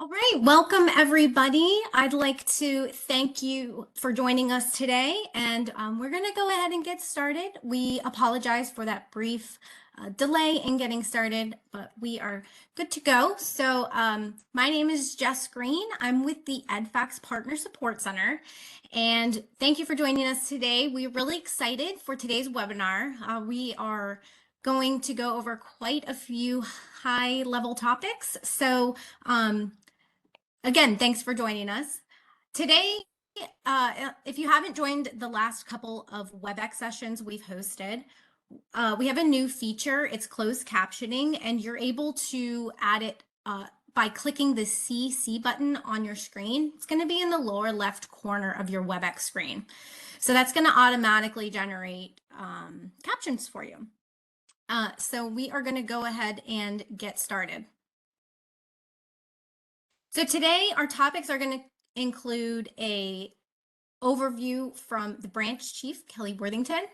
All right, welcome everybody. I'd like to thank you for joining us today, and we're going to go ahead and get started. We apologize for that brief delay in getting started, but we are good to go. So my name is Jess Green. I'm with the EDFacts Partner Support Center, and thank you for joining us today. We're really excited for today's webinar. We are going to go over quite a few high-level topics. So again, thanks for joining us. Today, if you haven't joined the last couple of WebEx sessions we've hosted, we have a new feature. It's closed captioning, and you're able to add it by clicking the CC button on your screen. It's going to be in the lower left corner of your WebEx screen. So that's going to automatically generate captions for you. So we are going to go ahead and get started. So today our topics are going to include a overview from the branch chief, Kelly Worthington.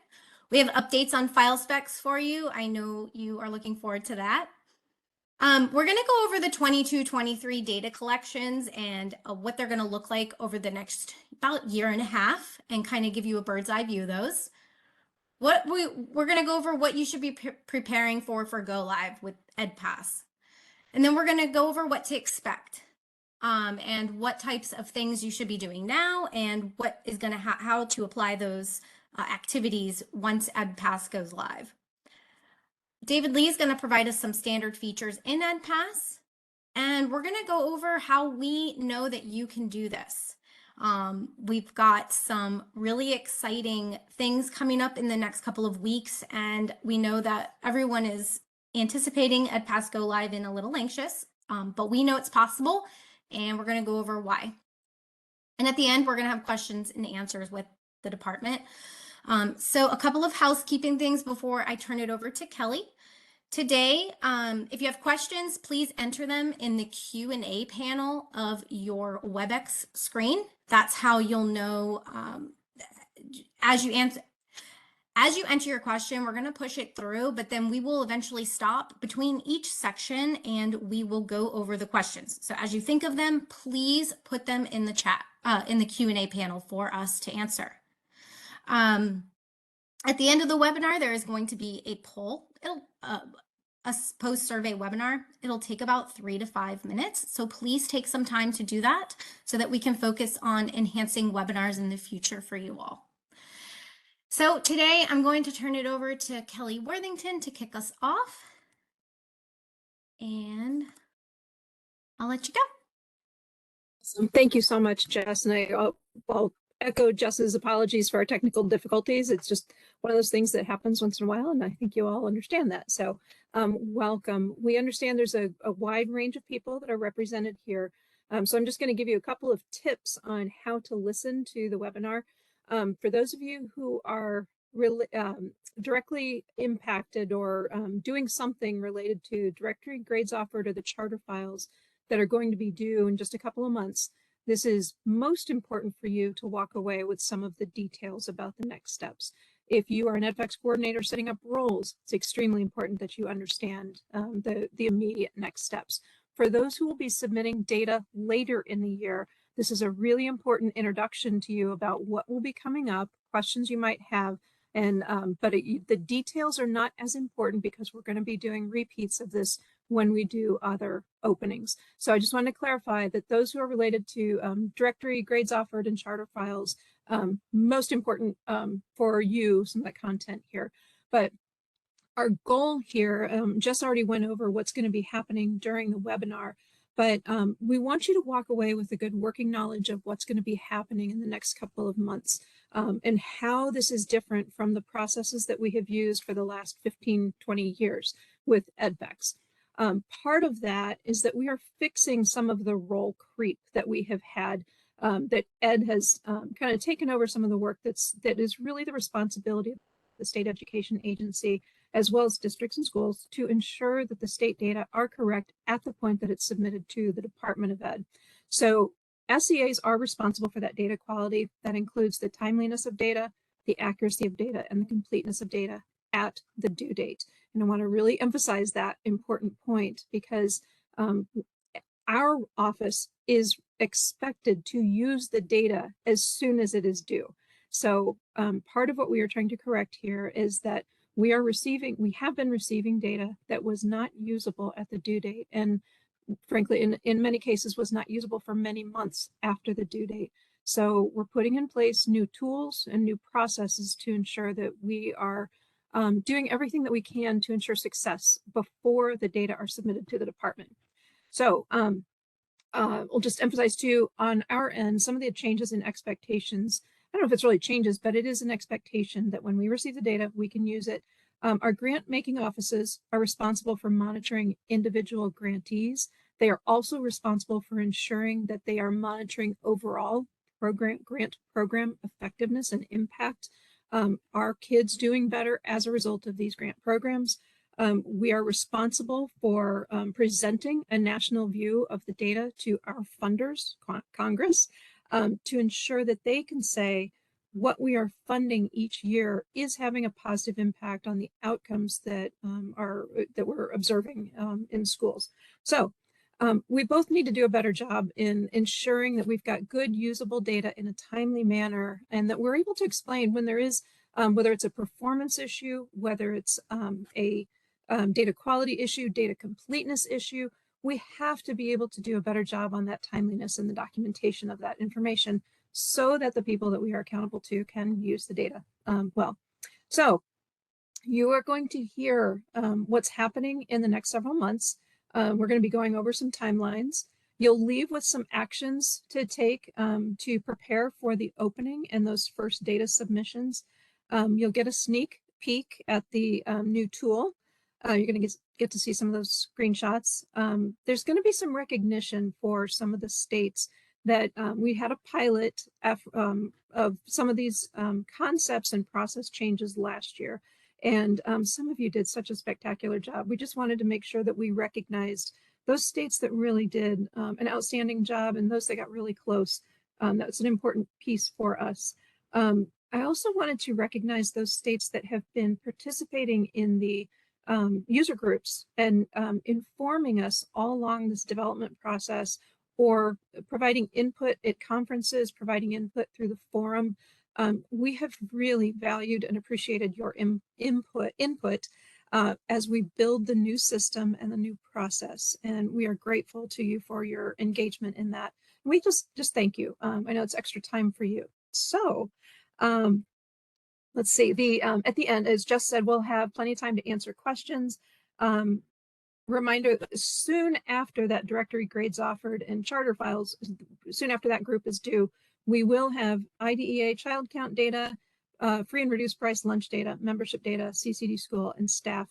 We have updates on file specs for you. I know you are looking forward to that. We're going to go over the 22-23 data collections and what they're going to look like over the next about year and a half, and kind of give you a bird's eye view of those. We're going to go over what you should be preparing for go live with EdPass. And then we're going to go over what to expect. And what types of things you should be doing now, and what is going to how to apply those activities once EdPass goes live. David Lee is going to provide us some standard features in EdPass, and we're going to go over how we know that you can do this. We've got some really exciting things coming up in the next couple of weeks, and we know that everyone is anticipating EdPass go live and a little anxious, but we know it's possible. And we're going to go over why. And at the end, we're going to have questions and answers with the department. So a couple of housekeeping things before I turn it over to Kelly. Today, if you have questions, please enter them in the Q&A panel of your WebEx screen. That's how you'll know as you enter your question, we're going to push it through, but then we will eventually stop between each section and we will go over the questions. So as you think of them, please put them in the chat, in the Q&A panel for us to answer. At the end of the webinar, there is going to be a poll, a post-survey webinar. It'll take about 3 to 5 minutes. So please take some time to do that so that we can focus on enhancing webinars in the future for you all. So today I'm going to turn it over to Kelly Worthington to kick us off, and I'll let you go. Awesome. Thank you so much, Jess. And I'll echo Jess's apologies for our technical difficulties. It's just one of those things that happens once in a while, and I think you all understand that. So welcome. We understand there's a wide range of people that are represented here. So I'm just going to give you a couple of tips on how to listen to the webinar. For those of you who are really directly impacted or doing something related to directory grades offered or the charter files that are going to be due in just a couple of months, this is most important for you to walk away with some of the details about the next steps. If you are an EdFacts coordinator setting up roles, it's extremely important that you understand the immediate next steps. For those who will be submitting data later in the year, this is a really important introduction to you about what will be coming up, questions you might have, and the details are not as important because we're going to be doing repeats of this when we do other openings. So I just want to clarify that those who are related to directory grades offered and charter files, most important for you, some of the content here. But our goal here, Jess already went over what's going to be happening during the webinar. But we want you to walk away with a good working knowledge of what's going to be happening in the next couple of months and how this is different from the processes that we have used for the last 15, 20 years with EdFacts. Part of that is that we are fixing some of the role creep that we have had, that Ed has kind of taken over some of the work that is really the responsibility of the state education agency, as well as districts and schools, to ensure that the state data are correct at the point that it's submitted to the Department of Ed. So SEAs are responsible for that data quality. That includes the timeliness of data, the accuracy of data, and the completeness of data at the due date. And I want to really emphasize that important point because our office is expected to use the data as soon as it is due. So part of what we are trying to correct here is that we have been receiving data that was not usable at the due date, and frankly, in many cases was not usable for many months after the due date. So we're putting in place new tools and new processes to ensure that we are doing everything that we can to ensure success before the data are submitted to the department. So we'll just emphasize too, on our end, some of the changes in expectations. I don't know if it's really changes, but it is an expectation that when we receive the data, we can use it. Our grant making offices are responsible for monitoring individual grantees. They are also responsible for ensuring that they are monitoring overall grant program effectiveness and impact. Are kids doing better as a result of these grant programs? We are responsible for presenting a national view of the data to our funders, Congress, to ensure that they can say what we are funding each year is having a positive impact on the outcomes that we're observing in schools. So we both need to do a better job in ensuring that we've got good usable data in a timely manner, and that we're able to explain when there is, whether it's a performance issue, whether it's a data quality issue, data completeness issue. We have to be able to do a better job on that timeliness and the documentation of that information so that the people that we are accountable to can use the data well. So you are going to hear what's happening in the next several months. We're going to be going over some timelines. You'll leave with some actions to take to prepare for the opening and those first data submissions. You'll get a sneak peek at the new tool. You're going to get to see some of those screenshots. There's going to be some recognition for some of the states that we had a pilot of some of these concepts and process changes last year. And some of you did such a spectacular job. We just wanted to make sure that we recognized those states that really did an outstanding job and those that got really close. That's an important piece for us. I also wanted to recognize those states that have been participating in the user groups and informing us all along this development process, or providing input at conferences, providing input through the forum. We have really valued and appreciated your input as we build the new system and the new process. And we are grateful to you for your engagement in that. We just thank you. I know it's extra time for you. So let's see, at the end, as Jess said, we'll have plenty of time to answer questions. Reminder, soon after that directory grades offered and charter files, soon after that group is due, we will have IDEA child count data, free and reduced price lunch data, membership data, CCD school, and staff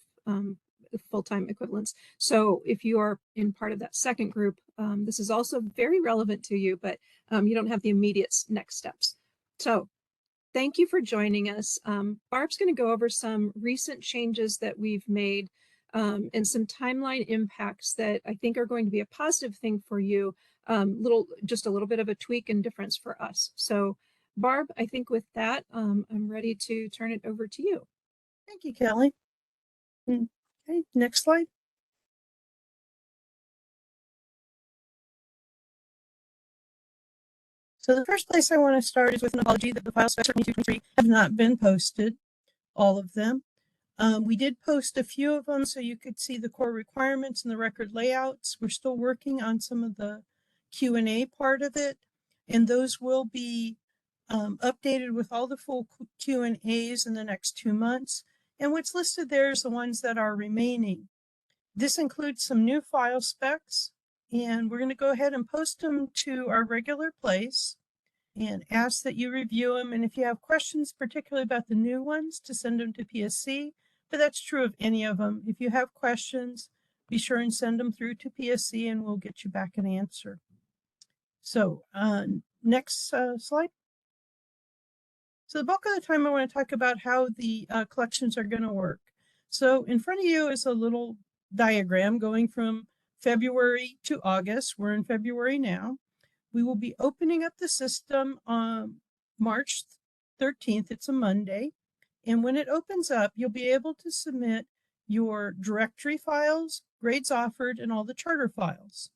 full-time equivalents. So if you are in part of that second group, this is also very relevant to you, but you don't have the immediate next steps. So thank you for joining us. Barb's going to go over some recent changes that we've made and some timeline impacts that I think are going to be a positive thing for you. Just a little bit of a tweak and difference for us. So Barb, I think with that, I'm ready to turn it over to you. Thank you, Kelly. Okay, next slide. So the first place I want to start is with an apology that the file specs for 2223 have not been posted, all of them. We did post a few of them so you could see the core requirements and the record layouts. We're still working on some of the Q&A part of it, and those will be updated with all the full Q&As in the next 2 months. And what's listed there is the ones that are remaining. This includes some new file specs, and we're going to go ahead and post them to our regular place and ask that you review them. And if you have questions, particularly about the new ones, to send them to PSC. But that's true of any of them. If you have questions, be sure and send them through to PSC and we'll get you back an answer. So next slide. So the bulk of the time I want to talk about how the collections are going to work. So in front of you is a little diagram going from February to August. We're in February now. We will be opening up the system on March 13th. It's a Monday. And when it opens up, you'll be able to submit your directory files, grades offered, and all the charter files.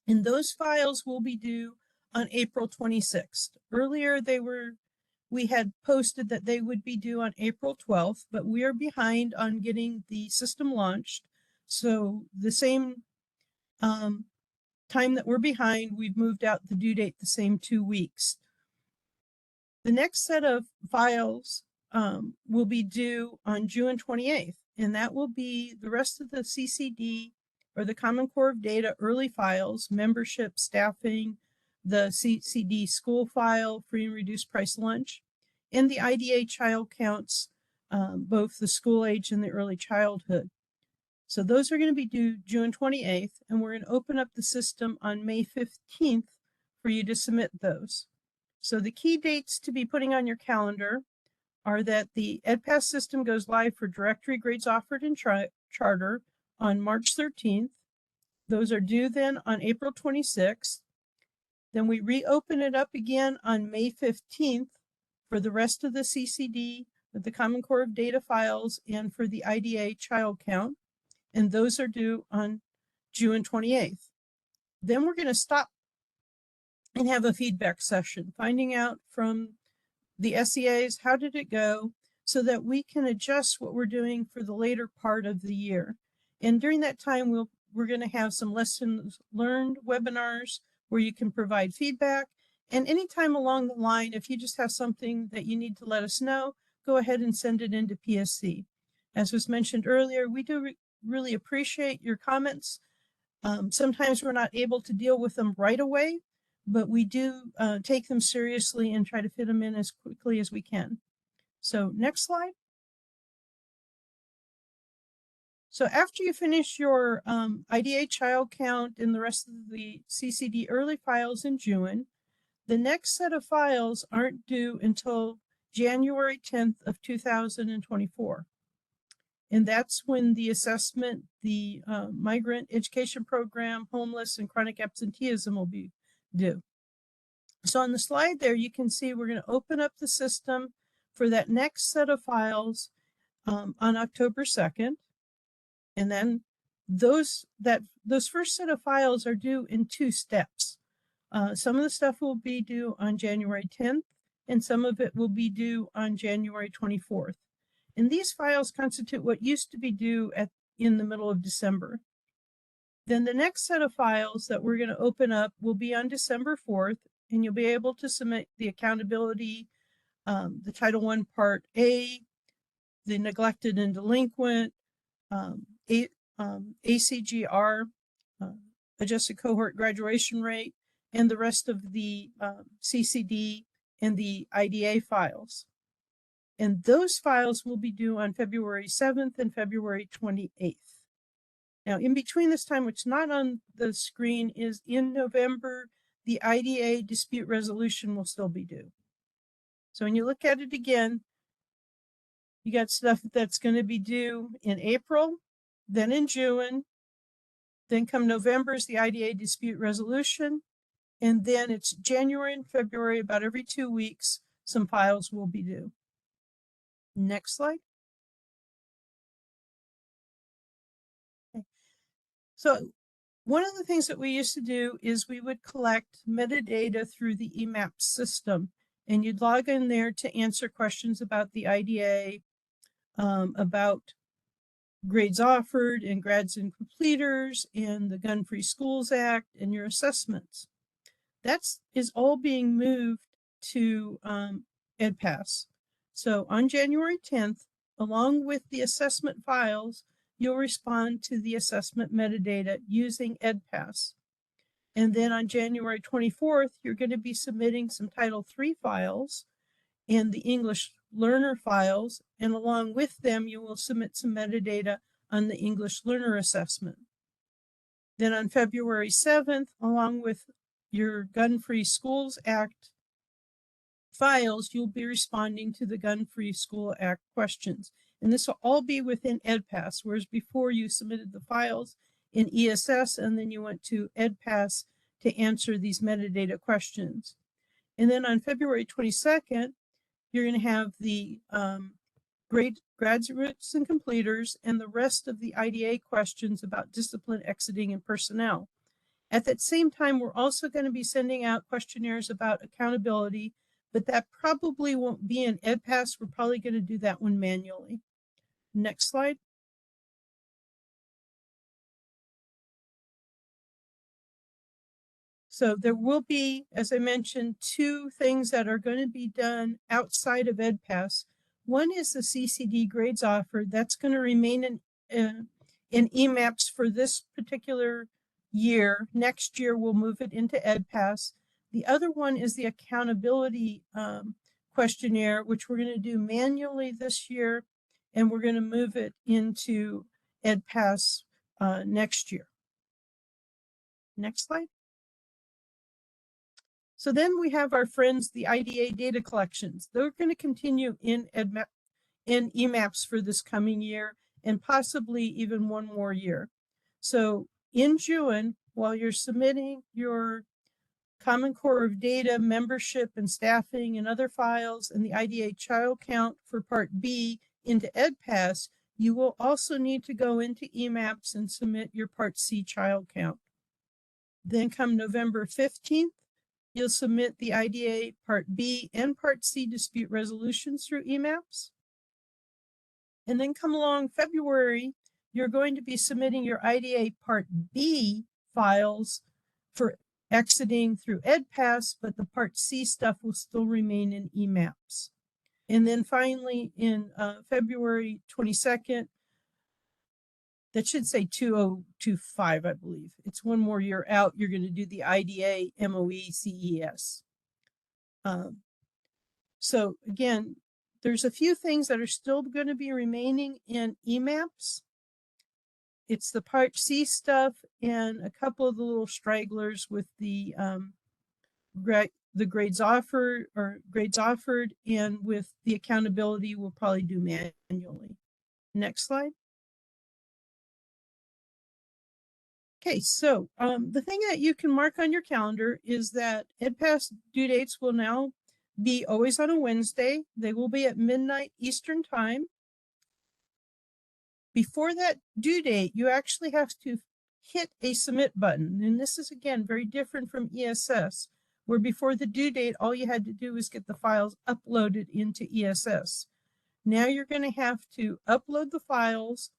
And those files will be due on April 26th. Earlier, we had posted that they would be due on April 12th, but we are behind on getting the system launched. So the same time that we're behind, we've moved out the due date the same 2 weeks. The next set of files will be due on June 28th, and that will be the rest of the CCD or the Common Core of Data early files, membership, staffing, the CCD school file, free and reduced price lunch, and the IDA child counts, both the school age and the early childhood. So those are going to be due June 28th, and we're going to open up the system on May 15th for you to submit those. So the key dates to be putting on your calendar are that the EdPass system goes live for directory grades offered in charter on March 13th. Those are due then on April 26th. Then we reopen it up again on May 15th for the rest of the CCD with the Common Core of Data files and for the IDA child count. And those are due on June 28th. Then we're going to stop and have a feedback session, finding out from the SEAs, how did it go, so that we can adjust what we're doing for the later part of the year. And during that time, we're going to have some lessons learned webinars where you can provide feedback. And anytime along the line, if you just have something that you need to let us know, go ahead and send it into PSC. As was mentioned earlier, we do really appreciate your comments. Sometimes we're not able to deal with them right away, but we do take them seriously and try to fit them in as quickly as we can. So next slide. So after you finish your IDA child count and the rest of the CCD early files in June, the next set of files aren't due until January 10th of 2024. And that's when the assessment, the migrant education program, homeless, and chronic absenteeism will be due. So on the slide there, you can see we're going to open up the system for that next set of files on October 2nd. And then those first set of files are due in 2 steps. Some of the stuff will be due on January 10th, and some of it will be due on January 24th. And these files constitute what used to be due in the middle of December. Then the next set of files that we're going to open up will be on December 4th, and you'll be able to submit the accountability, the Title I Part A, the neglected and delinquent, ACGR, adjusted cohort graduation rate, and the rest of the CCD and the IDA files. And those files will be due on February 7th and February 28th. Now, in between this time, which is not on the screen, is in November, the IDA dispute resolution will still be due. So when you look at it again, you got stuff that's going to be due in April, then in June, then come November is the IDA dispute resolution, and then it's January and February, about every 2 weeks, some files will be due. Next slide. Okay. So one of the things that we used to do is we would collect metadata through the EMAP system, and you'd log in there to answer questions about the IDA, about grades offered and grads and completers and the Gun-Free Schools Act and your assessments. That is all being moved to EdPass. So on January 10th, along with the assessment files, you'll respond to the assessment metadata using EdPass. And then on January 24th, you're going to be submitting some Title III files and the English learner files, and along with them, you will submit some metadata on the English learner assessment. Then on February 7th, along with your Gun-Free Schools Act files, you'll be responding to the Gun-Free School Act questions. And this will all be within EdPass, whereas before you submitted the files in ESS and then you went to EdPass to answer these metadata questions. And then on February 22nd, you're going to have the graduates and completers and the rest of the IDA questions about discipline, exiting, and personnel. At that same time, we're also going to be sending out questionnaires about accountability, but that probably won't be in EdPass. We're probably going to do that one manually. Next slide. So there will be, as I mentioned, two things that are going to be done outside of EdPass. One is the CCD grades offered. That's going to remain in EMAPS for this particular year. Next year, we'll move it into EdPass. The other one is the accountability questionnaire, which we're going to do manually this year, and we're going to move it into EdPass next year. Next slide. So then we have our friends, the IDA data collections. They're going to continue in EMAPS for this coming year and possibly even one more year. So in June, while you're submitting your Common Core of Data, membership and staffing and other files and the IDA child count for Part B into EdPass, you will also need to go into EMAPS and submit your Part C child count. Then come November 15th, you'll submit the IDA Part B and Part C dispute resolutions through EMAPS. And then come along February, you're going to be submitting your IDA Part B files for exiting through EdPass, but the Part C stuff will still remain in EMAPS. And then finally, in February 22nd, that should say 2025, I believe. It's one more year out. You're going to do the IDA MOE CES. So again, there's a few things that are still going to be remaining in EMAPS. It's the Part C stuff and a couple of the little stragglers with the grades offered and with the accountability we'll probably do manually. Next slide. Okay, so the thing that you can mark on your calendar is that EdPass due dates will now be always on a Wednesday. They will be at midnight Eastern time. Before that due date, you actually have to hit a submit button. And this is, again, very different from ESS, where before the due date, all you had to do was get the files uploaded into ESS. Now you're going to have to upload the files,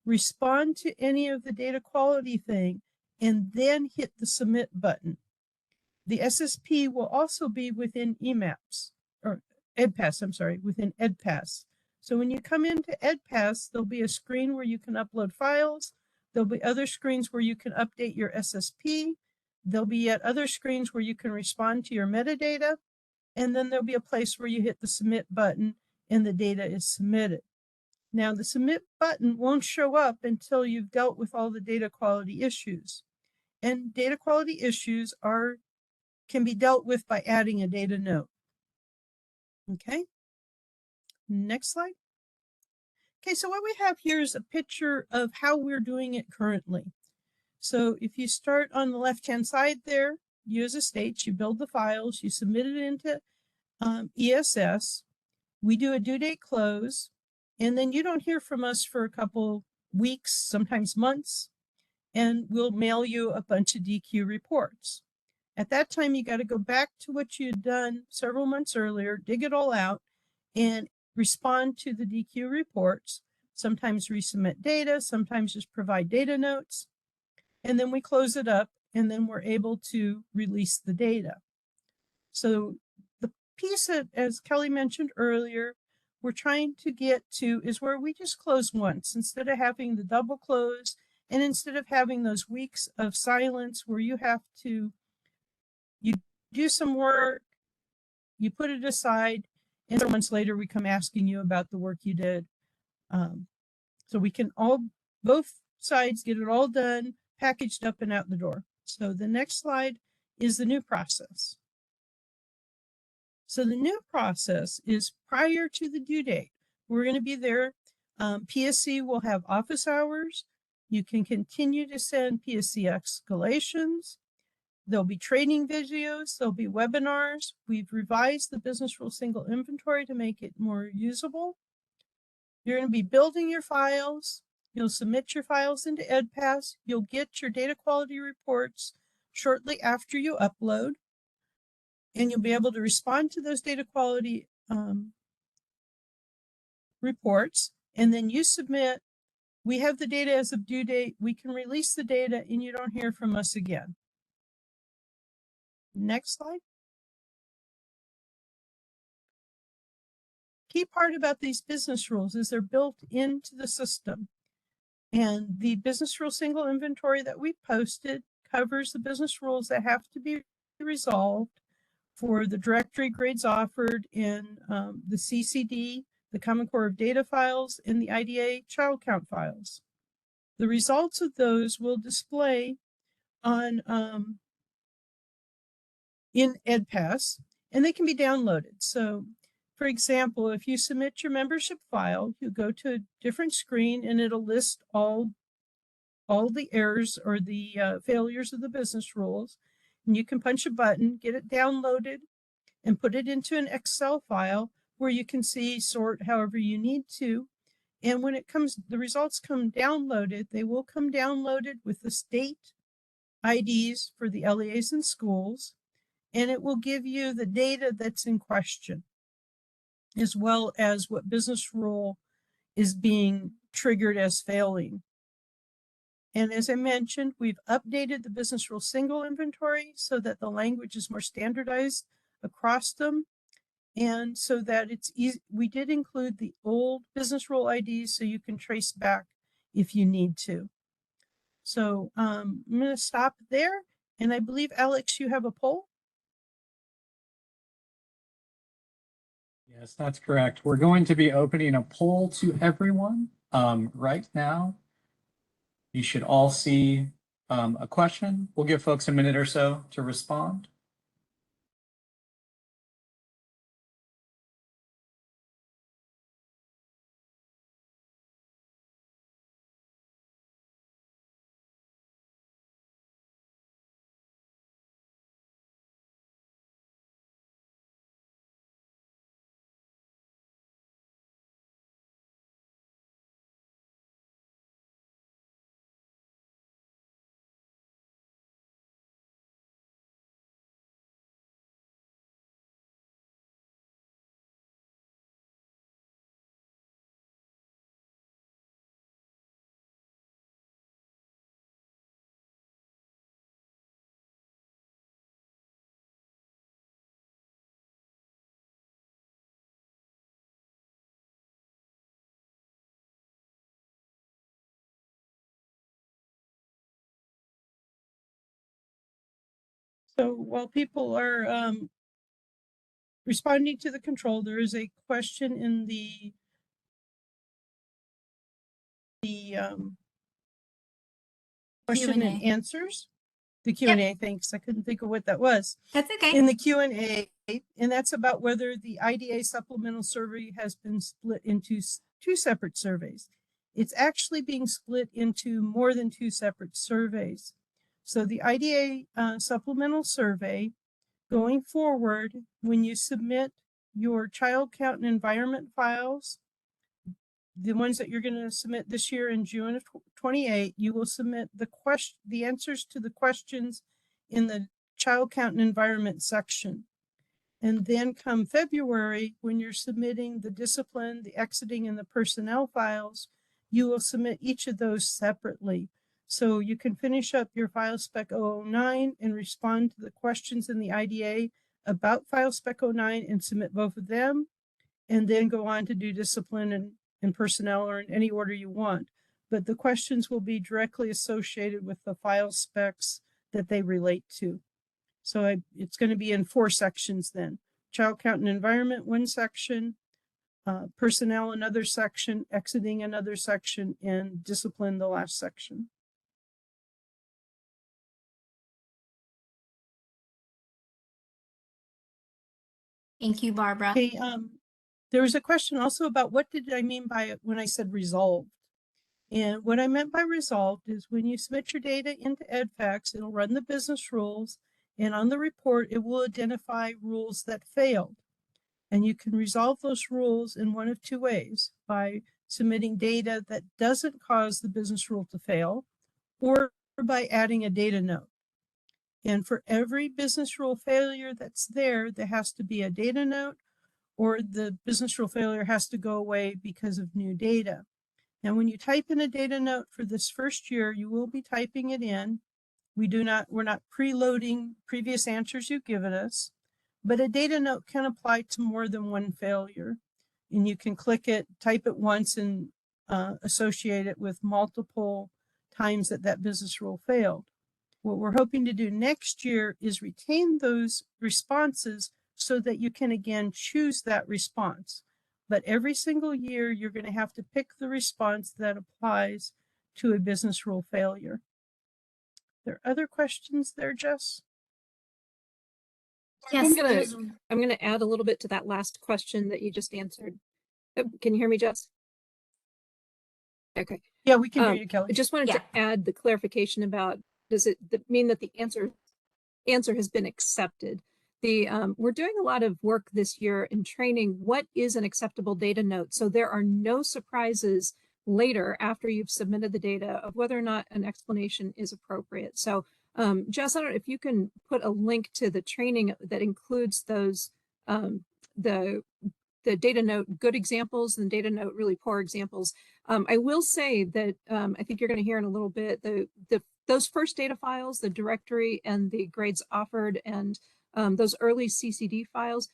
respond to any of the data quality thing, and then hit the submit button. The SSP will also be within EMAPS, or EdPass, I'm sorry, within EdPass. So when you come into EdPass, there'll be a screen where you can upload files. There'll be other screens where you can update your SSP. There'll be yet other screens where you can respond to your metadata. And then there'll be a place where you hit the submit button and the data is submitted. Now, the submit button won't show up until you've dealt with all the data quality issues. And data quality issues can be dealt with by adding a data note. Okay, next slide. Okay, so what we have here is a picture of how we're doing it currently. So if you start on the left-hand side there, you as a state, you build the files, you submit it into ESS. We do a due date close, and then you don't hear from us for a couple weeks, sometimes months, and we'll mail you a bunch of DQ reports. At that time, you got to go back to what you'd done several months earlier, dig it all out, and respond to the DQ reports, sometimes resubmit data, sometimes just provide data notes, and then we close it up, and then we're able to release the data. So the piece that, as Kelly mentioned earlier, we're trying to get to is where we just close once instead of having the double close, and instead of having those weeks of silence where you do some work, you put it aside, and 4 months later we come asking you about the work you did. So we can both sides get it all done, packaged up and out the door. So the next slide is the new process. So the new process is prior to the due date. We're going to be there. PSC will have office hours. You can continue to send PSC escalations. There'll be training videos, there'll be webinars. We've revised the business rule single inventory to make it more usable. You're going to be building your files. You'll submit your files into EdPass. You'll get your data quality reports shortly after you upload, and you'll be able to respond to those data quality reports, and then you submit. We have the data as of due date. We can release the data and you don't hear from us again. Next slide. Key part about these business rules is they're built into the system. And the business rule single inventory that we posted covers the business rules that have to be resolved for the directory grades offered in the CCD, the Common Core of Data files, and the IDA child count files. The results of those will display on in EDPass, and they can be downloaded. So, for example, if you submit your membership file, you go to a different screen and it'll list all the errors or the failures of the business rules. And you can punch a button, get it downloaded, and put it into an Excel file where you can see, sort however you need to. And when the results come downloaded, they will come downloaded with the state IDs for the LEAs and schools, and it will give you the data that's in question, as well as what business rule is being triggered as failing. And as I mentioned, we've updated the business rule single inventory so that the language is more standardized across them. And so that it's easy. We did include the old business rule IDs so you can trace back if you need to. So I'm going to stop there. And I believe, Alex, you have a poll? Yes, that's correct. We're going to be opening a poll to everyone right now. You should all see a question. We'll give folks a minute or so to respond. So while people are responding to the control, there is a question in the question and Q&A. answers. The Q&A, thanks. I couldn't think of what that was. That's okay. In the Q&A, and that's about whether the IDA supplemental survey has been split into two separate surveys. It's actually being split into more than two separate surveys. So the IDA supplemental survey, going forward, when you submit your child count and environment files, the ones that you're going to submit this year in June of 28, you will submit the answers to the questions in the child count and environment section. And then come February, when you're submitting the discipline, the exiting, and the personnel files, you will submit each of those separately. So you can finish up your file spec 009 and respond to the questions in the IDA about file spec 09 and submit both of them, and then go on to do discipline and personnel, or in any order you want. But the questions will be directly associated with the file specs that they relate to. So it's going to be in 4 sections then. Child count and environment, 1 section, personnel, another section, exiting, another section, and discipline, the last section. Thank you, Barbara. Okay, there was a question also about what did I mean by it when I said resolved? And what I meant by resolved is when you submit your data into EDFacts, it'll run the business rules, and on the report, it will identify rules that failed. And you can resolve those rules in one of 2 ways: by submitting data that doesn't cause the business rule to fail, or by adding a data note. And for every business rule failure that's there, there has to be a data note, or the business rule failure has to go away because of new data. And when you type in a data note for this first year, you will be typing it in. We're not preloading previous answers you've given us, but a data note can apply to more than one failure. And you can click it, type it once, and associate it with multiple times that business rule failed. What we're hoping to do next year is retain those responses so that you can again choose that response. But every single year, you're going to have to pick the response that applies to a business rule failure. There other questions there, Jess? Yes, I'm gonna add a little bit to that last question that you just answered. Can you hear me, Jess? Okay. Yeah, we can hear you, Kelly. I just wanted to add the clarification about, does it mean that the answer has been accepted? We're doing a lot of work this year in training what is an acceptable data note. So there are no surprises later after you've submitted the data of whether or not an explanation is appropriate. So Jess, I don't know if you can put a link to the training that includes those, the data note good examples and data note really poor examples. I will say that I think you're going to hear in a little bit, those first data files, the directory and the grades offered, and those early CCD files,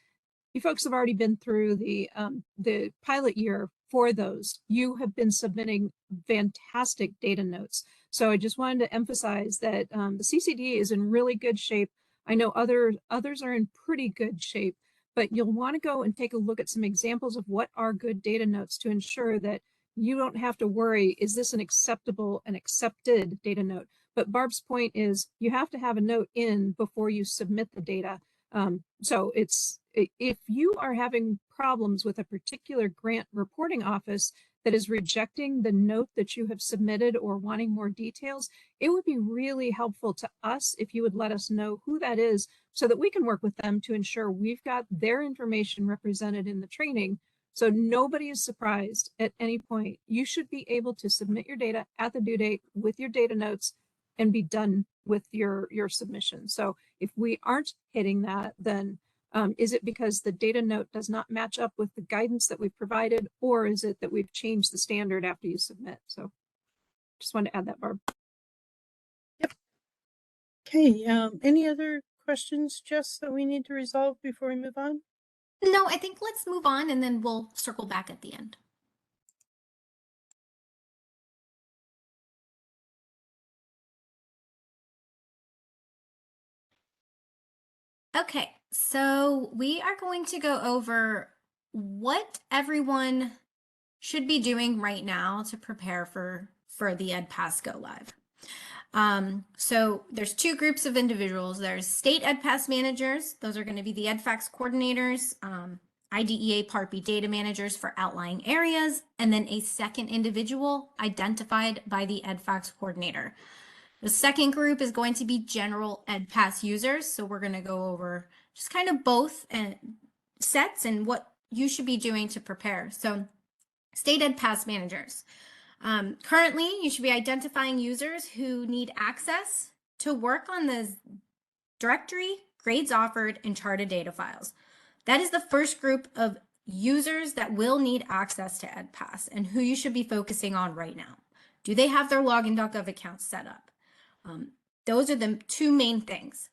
you folks have already been through the pilot year for those. You have been submitting fantastic data notes. So I just wanted to emphasize that the CCD is in really good shape. I know others are in pretty good shape, but you'll want to go and take a look at some examples of what are good data notes to ensure that you don't have to worry, is this an accepted data note? But Barb's point is you have to have a note in before you submit the data. So if you are having problems with a particular grant reporting office that is rejecting the note that you have submitted or wanting more details, it would be really helpful to us if you would let us know who that is so that we can work with them to ensure we've got their information represented in the training. So nobody is surprised at any point. You should be able to submit your data at the due date with your data notes and be done with your submission. So if we aren't hitting that, then is it because the data note does not match up with the guidance that we've provided, or is it that we've changed the standard after you submit? So just wanted to add that, Barb. Yep. Okay, any other questions, Jess, that we need to resolve before we move on? No, I think let's move on and then we'll circle back at the end. Okay, so we are going to go over what everyone should be doing right now to prepare for the EdPass Go Live. So there's two groups of individuals. There's state EdPass managers. Those are going to be the EDFacts coordinators, IDEA Part B data managers for outlying areas, and then a second individual identified by the EDFacts coordinator. The second group is going to be general EdPass users. So we're going to go over just kind of both sets and what you should be doing to prepare. So state EdPass managers. Currently, you should be identifying users who need access to work on the directory, grades offered, and charted data files. That is the first group of users that will need access to EdPass and who you should be focusing on right now. Do they have their login.gov accounts set up? Those are the two main things.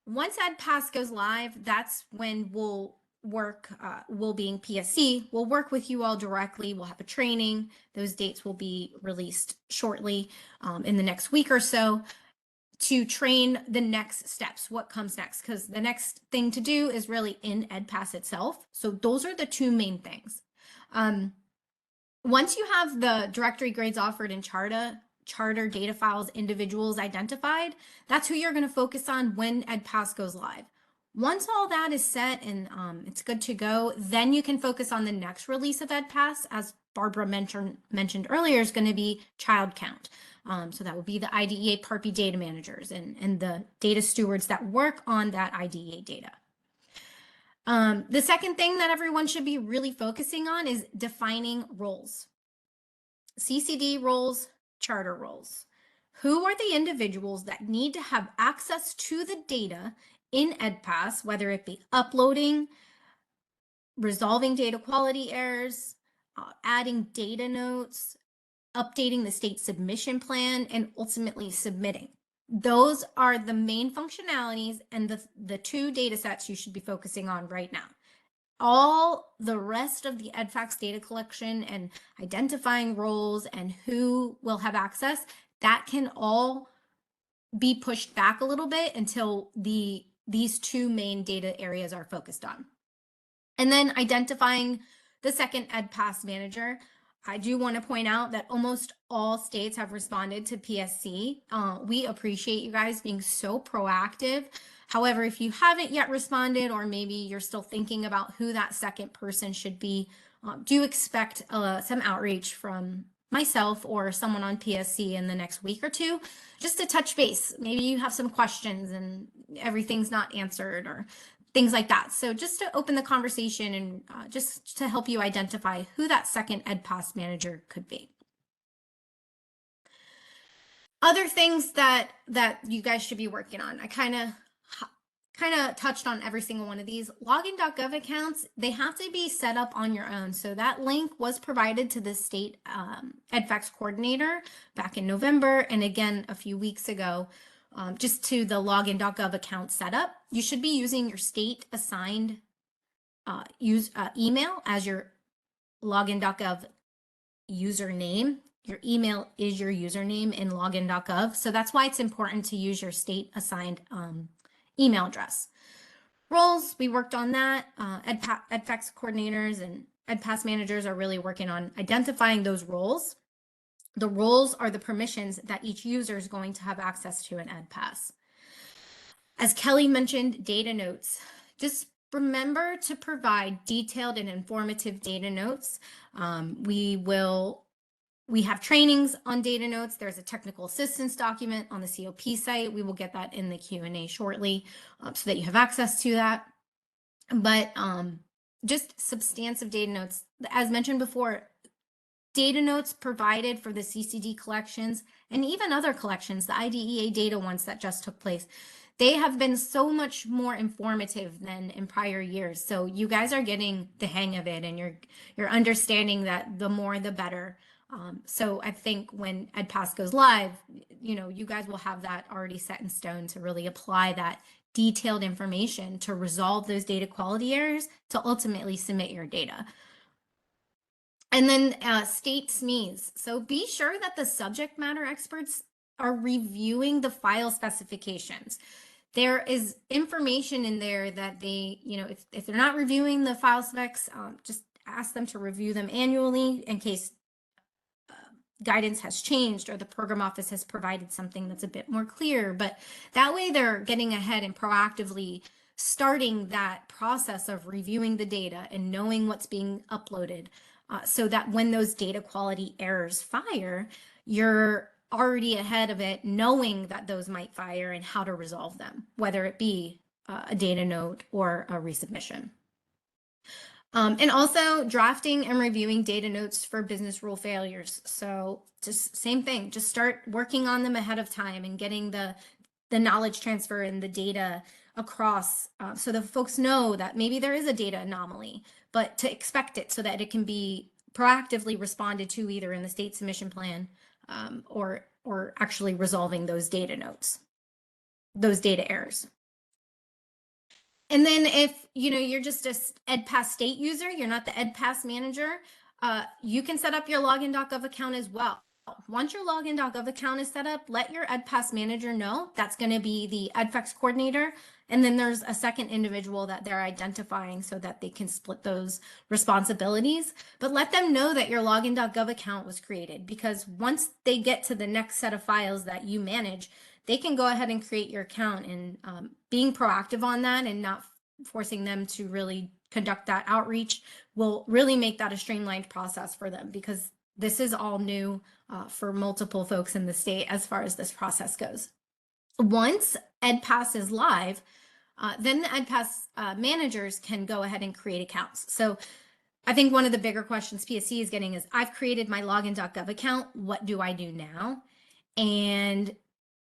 Once EdPass goes live, that's when we'll being PSC, we'll work with you all directly. We'll have a training. Those dates will be released shortly in the next week or so to train the next steps, what comes next, because the next thing to do is really in EdPass itself. So those are the two main things. Once you have the directory grades offered and charter data files individuals identified, that's who you're going to focus on when EdPass goes live. Once all that is set and it's good to go, then you can focus on the next release of EdPass, as Barbara mentioned earlier, is going to be child count. So that will be the IDEA Part B data managers and the data stewards that work on that IDEA data. The second thing that everyone should be really focusing on is defining roles. CCD roles, charter roles. who are the individuals that need to have access to the data in EdPass, whether it be uploading, resolving data quality errors, adding data notes, updating the state submission plan, and ultimately submitting. Those are the main functionalities and the two data sets you should be focusing on right now. All the rest of the EDFacts data collection and identifying roles and who will have access, that can all be pushed back a little bit until these two main data areas are focused on. And then identifying the second EdPass manager. I do want to point out that almost all states have responded to PSC. We appreciate you guys being so proactive. However, if you haven't yet responded, or maybe you're still thinking about who that second person should be, do expect some outreach from myself or someone on PSC in the next week or two, just to touch base. Maybe you have some questions and everything's not answered or things like that. So just to open the conversation and just to help you identify who that second EdPass manager could be. Other things that you guys should be working on. I kind of touched on every single one of these. Login.gov accounts, they have to be set up on your own. So that link was provided to the state EDFacts coordinator back in November, and again a few weeks ago. Just to the login.gov account setup, you should be using your state assigned email as your login.gov username. Your email is your username in login.gov. So that's why it's important to use your state assigned email address. Roles, we worked on that. EDFacts coordinators and EdPass managers are really working on identifying those roles. The roles are the permissions that each user is going to have access to in EdPass. As Kelly mentioned, data notes. Just remember to provide detailed and informative data notes. We have trainings on data notes. There's a technical assistance document on the COP site. We will get that in the Q&A shortly so that you have access to that. But just substantive data notes. As mentioned before, data notes provided for the CCD collections and even other collections, the IDEA data ones that just took place, they have been so much more informative than in prior years. So you guys are getting the hang of it, and you're understanding that the more the better. So I think when EdPass goes live, you guys will have that already set in stone to really apply that detailed information to resolve those data quality errors to ultimately submit your data. And then state SMEs. So be sure that the subject matter experts are reviewing the file specifications. There is information in there that they, if they're not reviewing the file specs, just ask them to review them annually in case guidance has changed or the program office has provided something that's a bit more clear. But that way they're getting ahead and proactively starting that process of reviewing the data and knowing what's being uploaded. So that when those data quality errors fire, you're already ahead of it, knowing that those might fire and how to resolve them, whether it be a data note or a resubmission. And also drafting and reviewing data notes for business rule failures. So just same thing, just start working on them ahead of time and getting the knowledge transfer and the data across so the folks know that maybe there is a data anomaly, but to expect it so that it can be proactively responded to either in the state submission plan or actually resolving those data notes, those data errors. And then if you're just a EdPass state user, you're not the EdPass manager, you can set up your login.gov account as well. Once your login.gov account is set up, let your EdPass manager know. That's going to be the EDFacts coordinator. And then there's a second individual that they're identifying so that they can split those responsibilities. But let them know that your login.gov account was created, because once they get to the next set of files that you manage, they can go ahead and create your account. And being proactive on that and not forcing them to really conduct that outreach will really make that a streamlined process for them, because this is all new for multiple folks in the state as far as this process goes. Once EdPass is live, then the EdPass managers can go ahead and create accounts. So I think one of the bigger questions PSC is getting is, I've created my login.gov account. What do I do now? and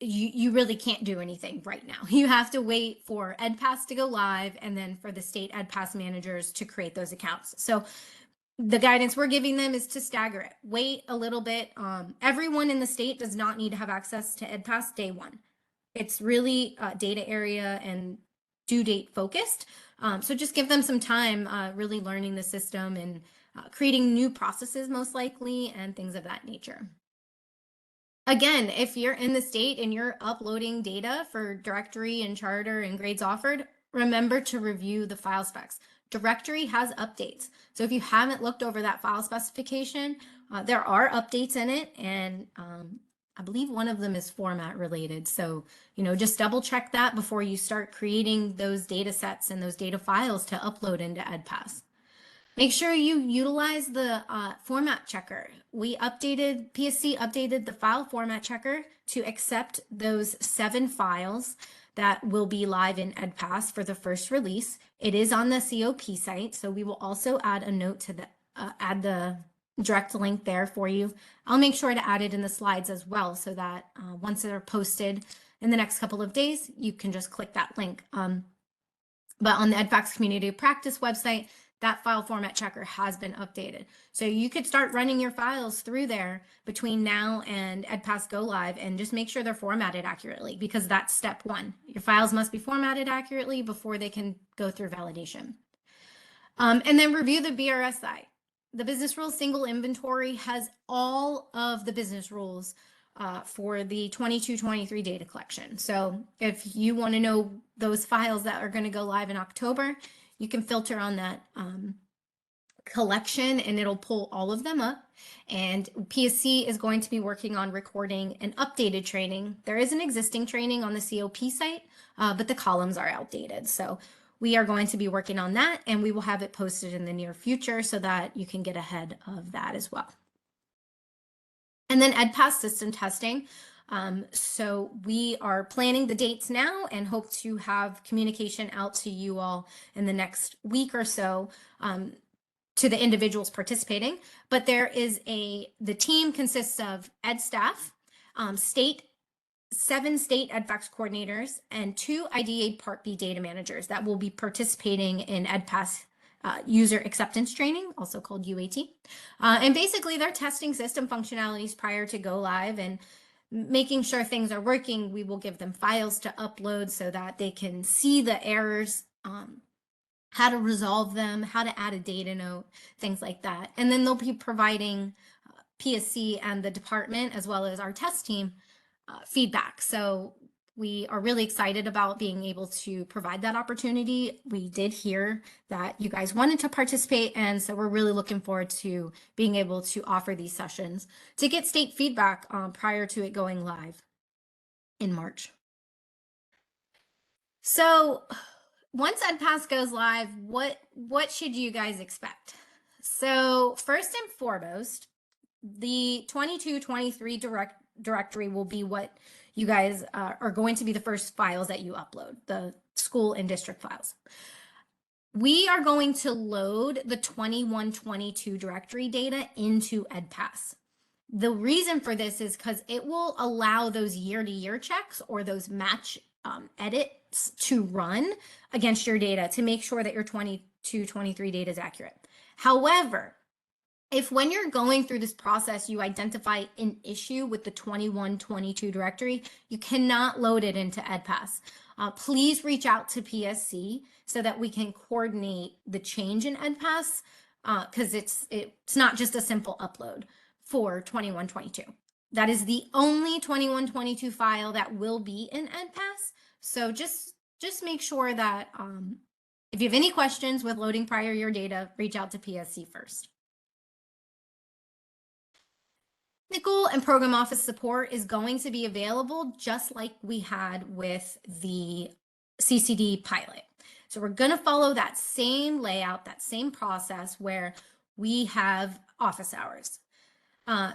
you really can't do anything right now. You have to wait for EdPass to go live and then for the state EdPass managers to create those accounts. So the guidance we're giving them is to stagger it. Wait a little bit. Everyone in the state does not need to have access to EdPass day one. It's really data area and due date focused. So just give them some time really learning the system and creating new processes most likely and things of that nature. Again, if you're in the state and you're uploading data for directory and charter and grades offered, remember to review the file specs. Directory has updates. So if you haven't looked over that file specification, there are updates in it, and I believe one of them is format related. So, just double check that before you start creating those data sets and those data files to upload into EdPass. Make sure you utilize the format checker. PSC updated the file format checker to accept those 7 files that will be live in EdPass for the first release. It is on the COP site, so we will also add a note to add the direct link there for you. I'll make sure to add it in the slides as well, so that once they're posted in the next couple of days, you can just click that link. But on the EDFacts Community Practice website, that file format checker has been updated. So you could start running your files through there between now and EdPass Go Live and just make sure they're formatted accurately, because that's step 1. Your files must be formatted accurately before they can go through validation. And then review the BRSI. The business rules single inventory has all of the business rules for the 22-23 data collection. So if you want to know those files that are going to go live in October, you can filter on that collection and it'll pull all of them up. And PSC is going to be working on recording an updated training. There is an existing training on the COP site, but the columns are outdated. So we are going to be working on that, and we will have it posted in the near future so that you can get ahead of that as well. And then EdPass system testing. So we are planning the dates now and hope to have communication out to you all in the next week or so to the individuals participating. But the team consists of ed staff, 7 state EdFacts coordinators, and 2 IDA Part B data managers that will be participating in EdPass user acceptance training, also called UAT. And basically they're testing system functionalities prior to go live and making sure things are working. We will give them files to upload so that they can see the errors, how to resolve them, how to add a data note, things like that. And then they'll be providing PSC and the department, as well as our test team, feedback. So we are really excited about being able to provide that opportunity. We did hear that you guys wanted to participate, and so we're really looking forward to being able to offer these sessions to get state feedback prior to it going live in March. So once EdPass goes live, what should you guys expect? So first and foremost, the 22-23 directory will be what you guys are going to be the first files that you upload, the school and district files. We are going to load the 21-22 directory data into EdPass. The reason for this is because it will allow those year-to-year checks or those match edits to run against your data to make sure that your 22-23 data is accurate. However, if when you're going through this process, you identify an issue with the 21-22 directory, you cannot load it into EdPass. Please reach out to PSC so that we can coordinate the change in EdPass, because it's not just a simple upload for 21-22. That is the only 21-22 file that will be in EdPass. So just make sure that if you have any questions with loading prior year data, reach out to PSC first. Technical and program office support is going to be available just like we had with the CCD pilot. So we're going to follow that same layout, that same process where we have office hours.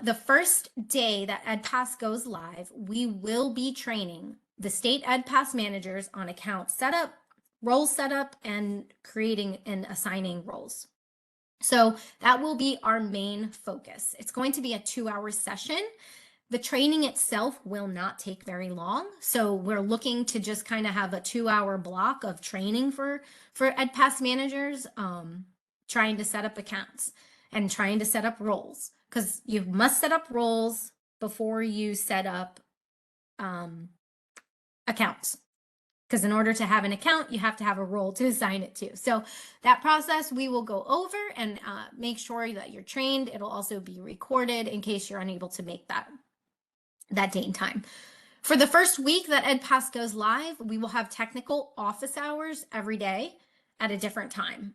The first day that EdPass goes live, we will be training the state EdPass managers on account setup, role setup, and creating and assigning roles. So that will be our main focus. It's going to be a 2-hour session. The training itself will not take very long. So we're looking to just kind of have a 2-hour block of training for EdPass managers, trying to set up accounts and trying to set up roles, because you must set up roles before you set up accounts. Because in order to have an account, you have to have a role to assign it to. So that process we will go over and make sure that you're trained. It'll also be recorded in case you're unable to make that date and time. For the first week that EdPass goes live, we will have technical office hours every day at a different time.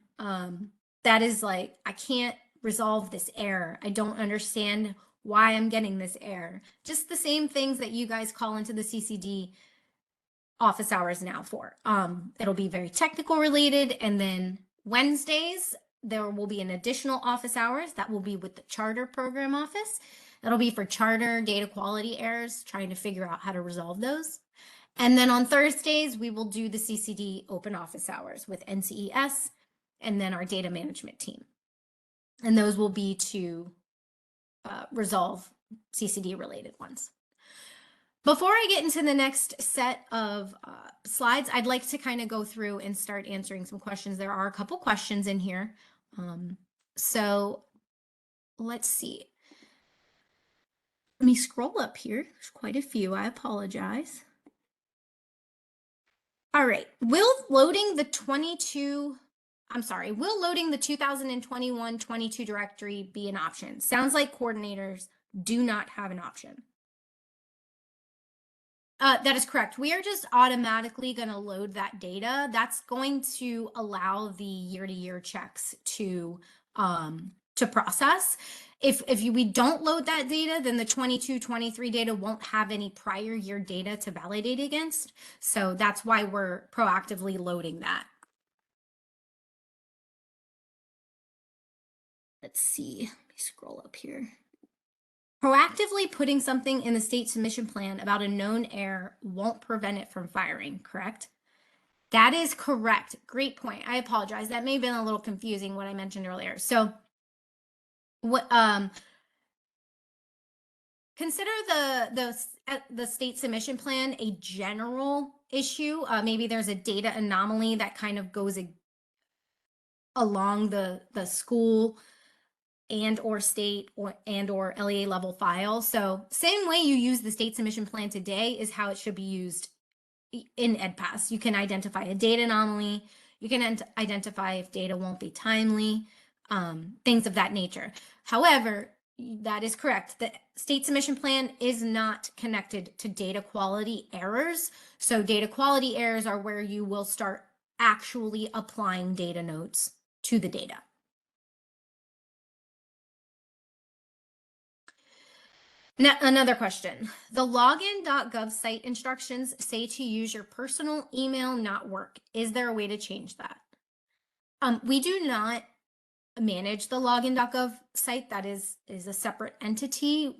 That is like, I can't resolve this error. I don't understand why I'm getting this error. Just the same things that you guys call into the CCD office hours now for. It'll be very technical related. And then Wednesdays, there will be an additional office hours that will be with the charter program office. That'll be for charter data quality errors, trying to figure out how to resolve those. And then on Thursdays, we will do the CCD open office hours with NCES and then our data management team. And those will be to resolve CCD related ones. Before I get into the next set of slides, I'd like to kind of go through and start answering some questions. There are a couple questions in here. So let's see. Let me scroll up here. There's quite a few. I apologize. All right. Will loading the 2021-22 directory be an option? Sounds like coordinators do not have an option. That is correct. We are just automatically going to load that data. That's going to allow the year-to-year checks to process. If we don't load that data, then the 22-23 data won't have any prior year data to validate against. So that's why we're proactively loading that. Let's see. Let me scroll up here. Proactively putting something in the state submission plan about a known error won't prevent it from firing, correct? That is correct. Great point. I apologize. That may have been a little confusing what I mentioned earlier. So what consider the state submission plan a general issue. Maybe there's a data anomaly that kind of goes along the school and or state and or LEA level file. So same way you use the state submission plan today is how it should be used in EdPass. You can identify a data anomaly. You can identify if data won't be timely, things of that nature. However, that is correct. The state submission plan is not connected to data quality errors. So data quality errors are where you will start actually applying data notes to the data. Now, another question. The login.gov site instructions say to use your personal email, not work. Is there a way to change that? We do not manage the login.gov site. That is a separate entity.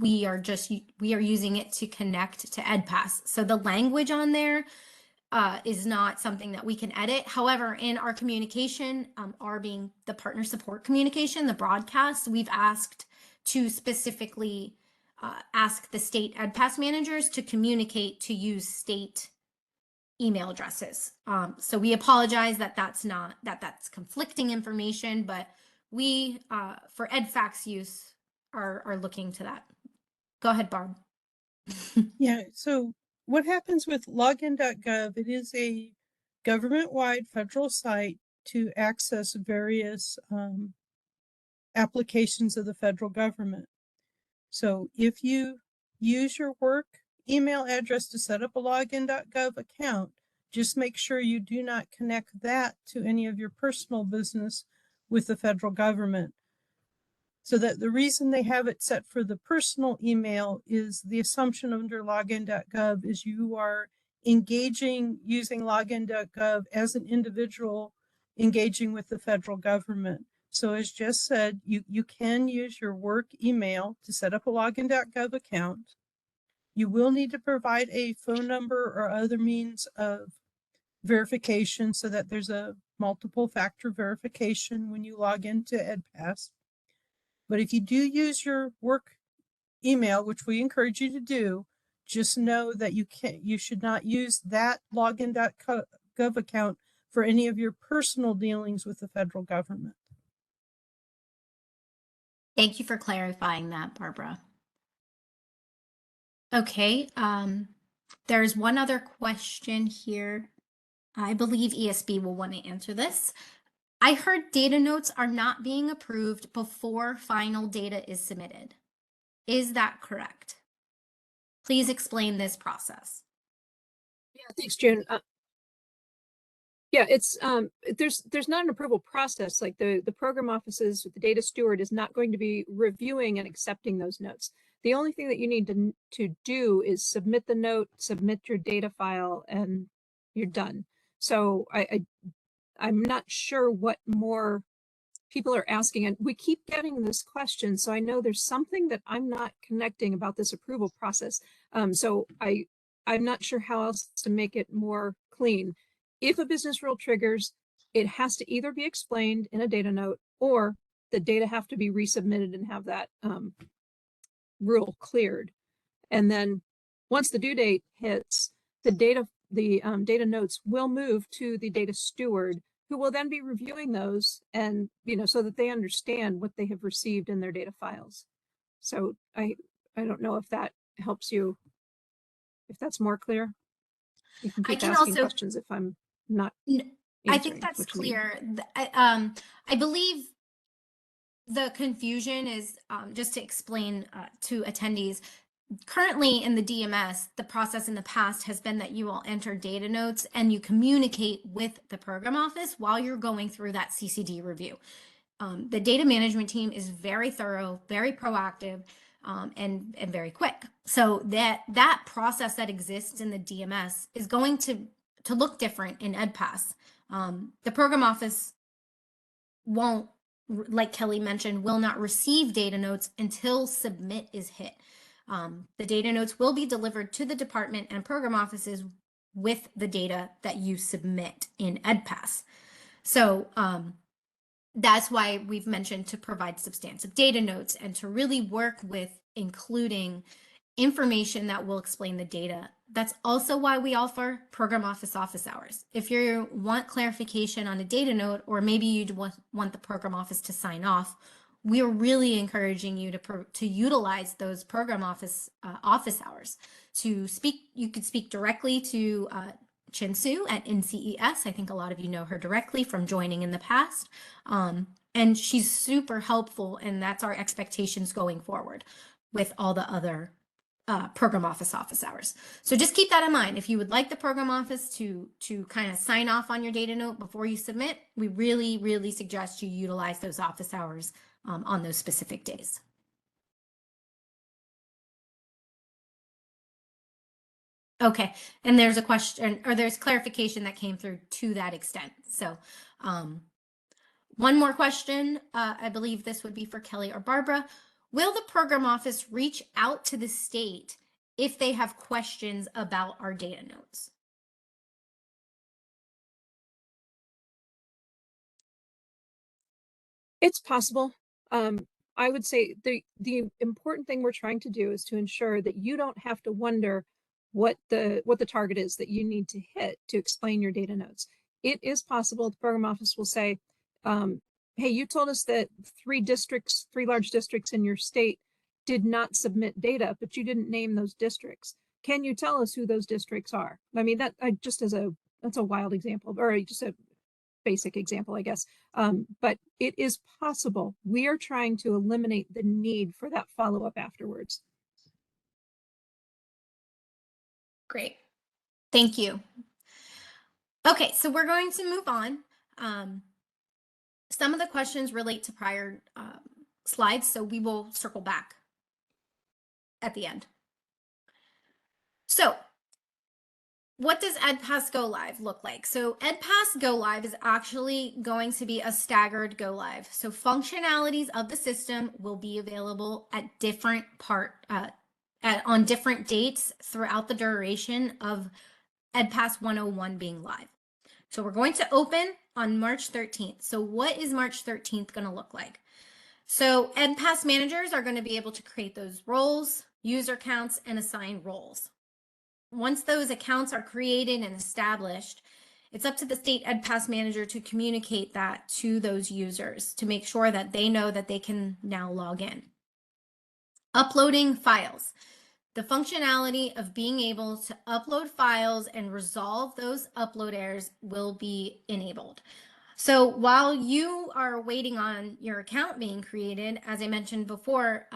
We are using it to connect to EdPass. So the language on there is not something that we can edit. However, in our communication, our being the partner support communication, the broadcast, we've asked to specifically ask the state EdPass managers to communicate to use state email addresses. So we apologize that that's conflicting information, but we, for EDFacts use, are looking to that. Go ahead, Barb. Yeah, so what happens with login.gov, it is a government-wide federal site to access various applications of the federal government. So if you use your work email address to set up a login.gov account, just make sure you do not connect that to any of your personal business with the federal government. So that the reason they have it set for the personal email is the assumption under login.gov is you are engaging using login.gov as an individual engaging with the federal government. So as Jess said, you can use your work email to set up a login.gov account. You will need to provide a phone number or other means of verification so that there's a multiple factor verification when you log into EdPass. But if you do use your work email, which we encourage you to do, just know that you should not use that login.gov account for any of your personal dealings with the federal government. Thank you for clarifying that, Barbara. Okay, there's one other question here. I believe ESB will want to answer this. I heard data notes are not being approved before final data is submitted. Is that correct? Please explain this process. Yeah, thanks, June. Yeah, it's there's not an approval process. Like the program offices with the data steward is not going to be reviewing and accepting those notes. The only thing that you need to do is submit the note, submit your data file, and you're done. So I'm not sure what more people are asking, and we keep getting this question. So I know there's something that I'm not connecting about this approval process. So I'm not sure how else to make it more clean. If a business rule triggers, it has to either be explained in a data note or the data have to be resubmitted and have that rule cleared. And then once the due date hits, the data notes will move to the data steward, who will then be reviewing those and, so that they understand what they have received in their data files. So I don't know if that helps you, if that's more clear. You can I keep can asking also, questions if I'm not I think answering that's what you need. clear. I believe the confusion is, just to explain to attendees, currently in the DMS, the process in the past has been that you all enter data notes and you communicate with the program office while you're going through that CCD review. The data management team is very thorough, very proactive, and very quick. So that process that exists in the DMS is going to look different in EDPAS. The program office won't, like Kelly mentioned, will not receive data notes until submit is hit. The data notes will be delivered to the department and program offices with the data that you submit in EDPAS. So that's why we've mentioned to provide substantive data notes and to really work with including information that will explain the data. That's also why we offer program office hours. If you want clarification on a data note, or maybe you want the program office to sign off, we are really encouraging you to utilize those program office hours to speak. You could speak directly to Chin Su at NCES. I think a lot of you know her directly from joining in the past. And she's super helpful, and that's our expectations going forward with all the other program office hours. So just keep that in mind. If you would like the program office to kind of sign off on your data note before you submit, we really, really suggest you utilize those office hours on those specific days. Okay, and there's a question, or there's clarification that came through to that extent. So one more question, I believe this would be for Kelly or Barbara. Will the program office reach out to the state if they have questions about our data notes? It's possible. I would say the important thing we're trying to do is to ensure that you don't have to wonder what the target is that you need to hit to explain your data notes. It is possible the program office will say, hey, you told us that 3 large districts in your state did not submit data, but you didn't name those districts. Can you tell us who those districts are? I mean, that's a wild example, or just a basic example, I guess. But it is possible. We are trying to eliminate the need for that follow-up afterwards. Great. Thank you. Okay, so we're going to move on. Some of the questions relate to prior slides, so we will circle back at the end. So what does EDPAS Go Live look like? So EDPAS Go Live is actually going to be a staggered go live. So functionalities of the system will be available at different on different dates throughout the duration of EDPAS 101 being live. So we're going to open on March 13th. So what is March 13th going to look like? So EdPass managers are going to be able to create those roles, user counts, and assign roles. Once those accounts are created and established, it's up to the state EdPass manager to communicate that to those users to make sure that they know that they can now log in. Uploading files. The functionality of being able to upload files and resolve those upload errors will be enabled. So while you are waiting on your account being created, as I mentioned before,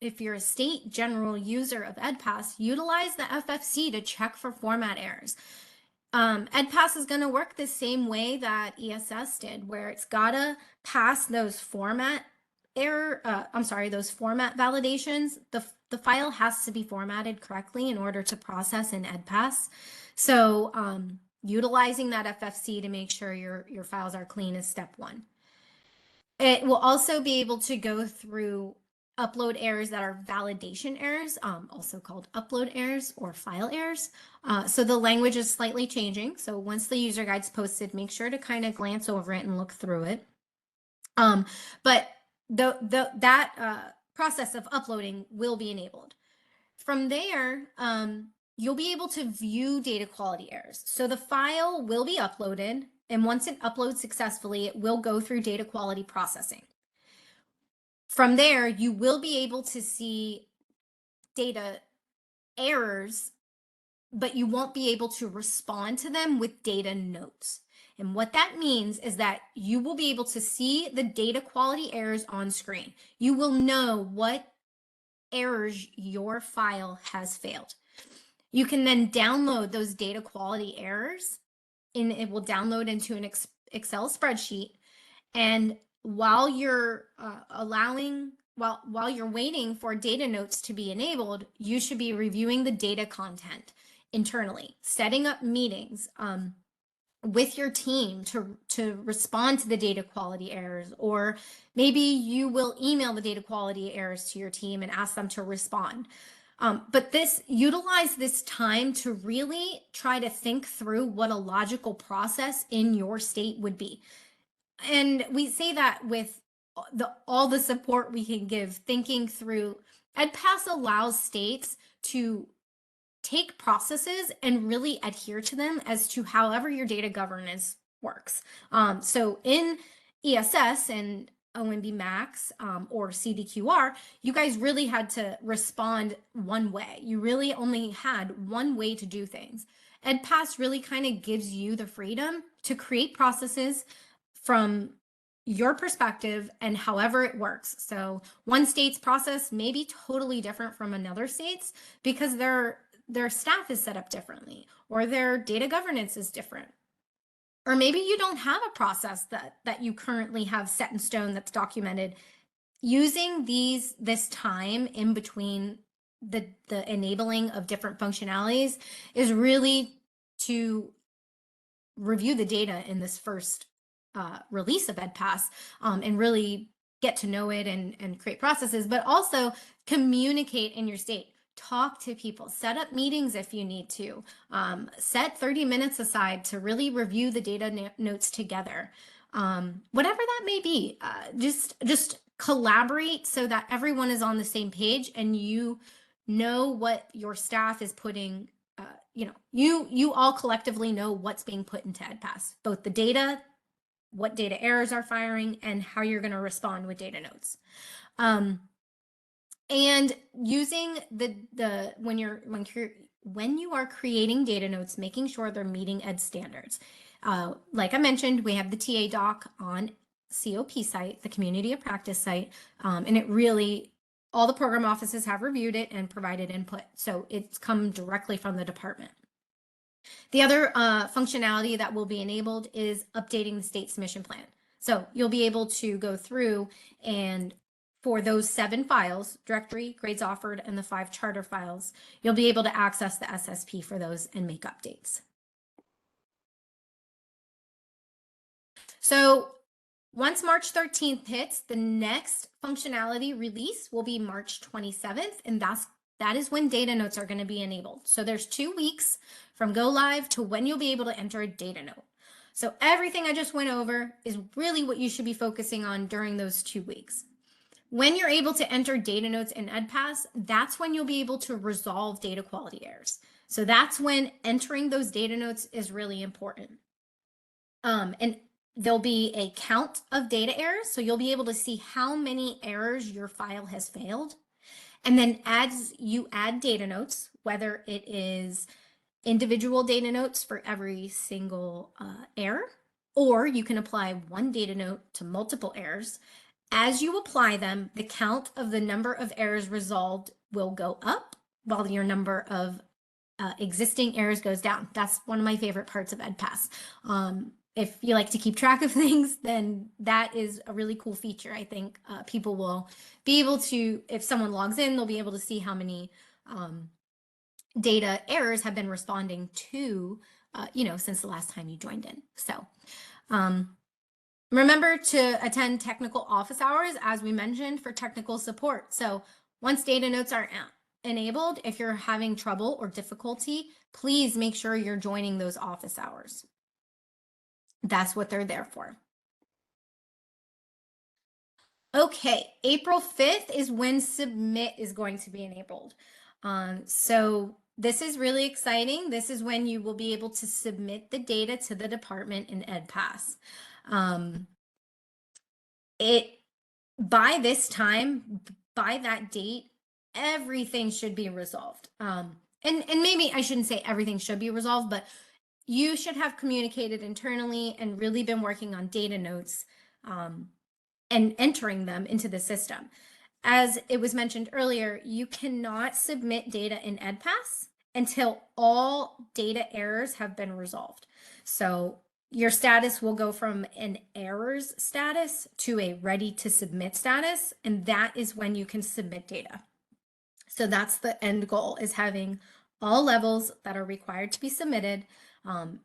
if you're a state general user of EdPass, utilize the FFC to check for format errors. EdPass is going to work the same way that ESS did, where it's got to pass those format those format validations. The file has to be formatted correctly in order to process in EdPass. So utilizing that FFC to make sure your files are clean is step one. It will also be able to go through upload errors that are validation errors, also called upload errors or file errors. So the language is slightly changing. So once the user guide's posted, make sure to kind of glance over it and look through it. But that process of uploading will be enabled. From there, you'll be able to view data quality errors. So the file will be uploaded, and once it uploads successfully, it will go through data quality processing. From there, you will be able to see data errors, but you won't be able to respond to them with data notes. And what that means is that you will be able to see the data quality errors on screen. You will know what errors your file has failed. You can then download those data quality errors, and it will download into an Excel spreadsheet. And while you're while you're waiting for data notes to be enabled, you should be reviewing the data content internally, setting up meetings with your team to respond to the data quality errors, or maybe you will email the data quality errors to your team and ask them to respond. But utilize this time to really try to think through what a logical process in your state would be. And we say that with all the support we can give, thinking through. EdPass allows states to take processes and really adhere to them as to however your data governance works. So in ESS and OMB Max or CDQR, you guys really had to respond one way. You really only had one way to do things. EdPass really kind of gives you the freedom to create processes from your perspective and however it works. So one state's process may be totally different from another state's because their staff is set up differently, or their data governance is different. Or maybe you don't have a process that you currently have set in stone that's documented. Using this time in between the enabling of different functionalities is really to review the data in this first release of EdPass and really get to know it and create processes, but also communicate in your state. Talk to people, set up meetings if you need to, set 30 minutes aside to really review the data notes together. Whatever that may be, just collaborate so that everyone is on the same page and you know what your staff is putting, you all collectively know what's being put into EdPass, both the data, what data errors are firing, and how you're going to respond with data notes. And using when you are creating data notes, making sure they're meeting Ed standards. Like I mentioned, we have the TA doc on COP site, the Community of Practice site, and it really, all the program offices have reviewed it and provided input. So it's come directly from the department. The other functionality that will be enabled is updating the state's mission plan. So you'll be able to go through, and for those 7 files, directory, grades offered, and the 5 charter files, you'll be able to access the SSP for those and make updates. So once March 13th hits, the next functionality release will be March 27th, and that is when data notes are going to be enabled. So there's 2 weeks from go live to when you'll be able to enter a data note. So everything I just went over is really what you should be focusing on during those 2 weeks. When you're able to enter data notes in EdPass, that's when you'll be able to resolve data quality errors. So that's when entering those data notes is really important. And there'll be a count of data errors. So you'll be able to see how many errors your file has failed. And then as you add data notes, whether it is individual data notes for every single error, or you can apply one data note to multiple errors. As you apply them, the count of the number of errors resolved will go up while your number of existing errors goes down. That's one of my favorite parts of EdPass. If you like to keep track of things, then that is a really cool feature. I think people will be able to, if someone logs in, they'll be able to see how many data errors have been responding to, since the last time you joined in. So remember to attend technical office hours, as we mentioned, for technical support. So once data notes are enabled, if you're having trouble or difficulty, please make sure you're joining those office hours. That's what they're there for. Okay, April 5th is when submit is going to be enabled. So this is really exciting. This is when you will be able to submit the data to the department in EdPass. By this time, by that date, everything should be resolved. And maybe I shouldn't say everything should be resolved, but you should have communicated internally and really been working on data notes and entering them into the system. As it was mentioned earlier, you cannot submit data in EdPass until all data errors have been resolved. So your status will go from an errors status to a ready to submit status, and that is when you can submit data. So that's the end goal, is having all levels that are required to be submitted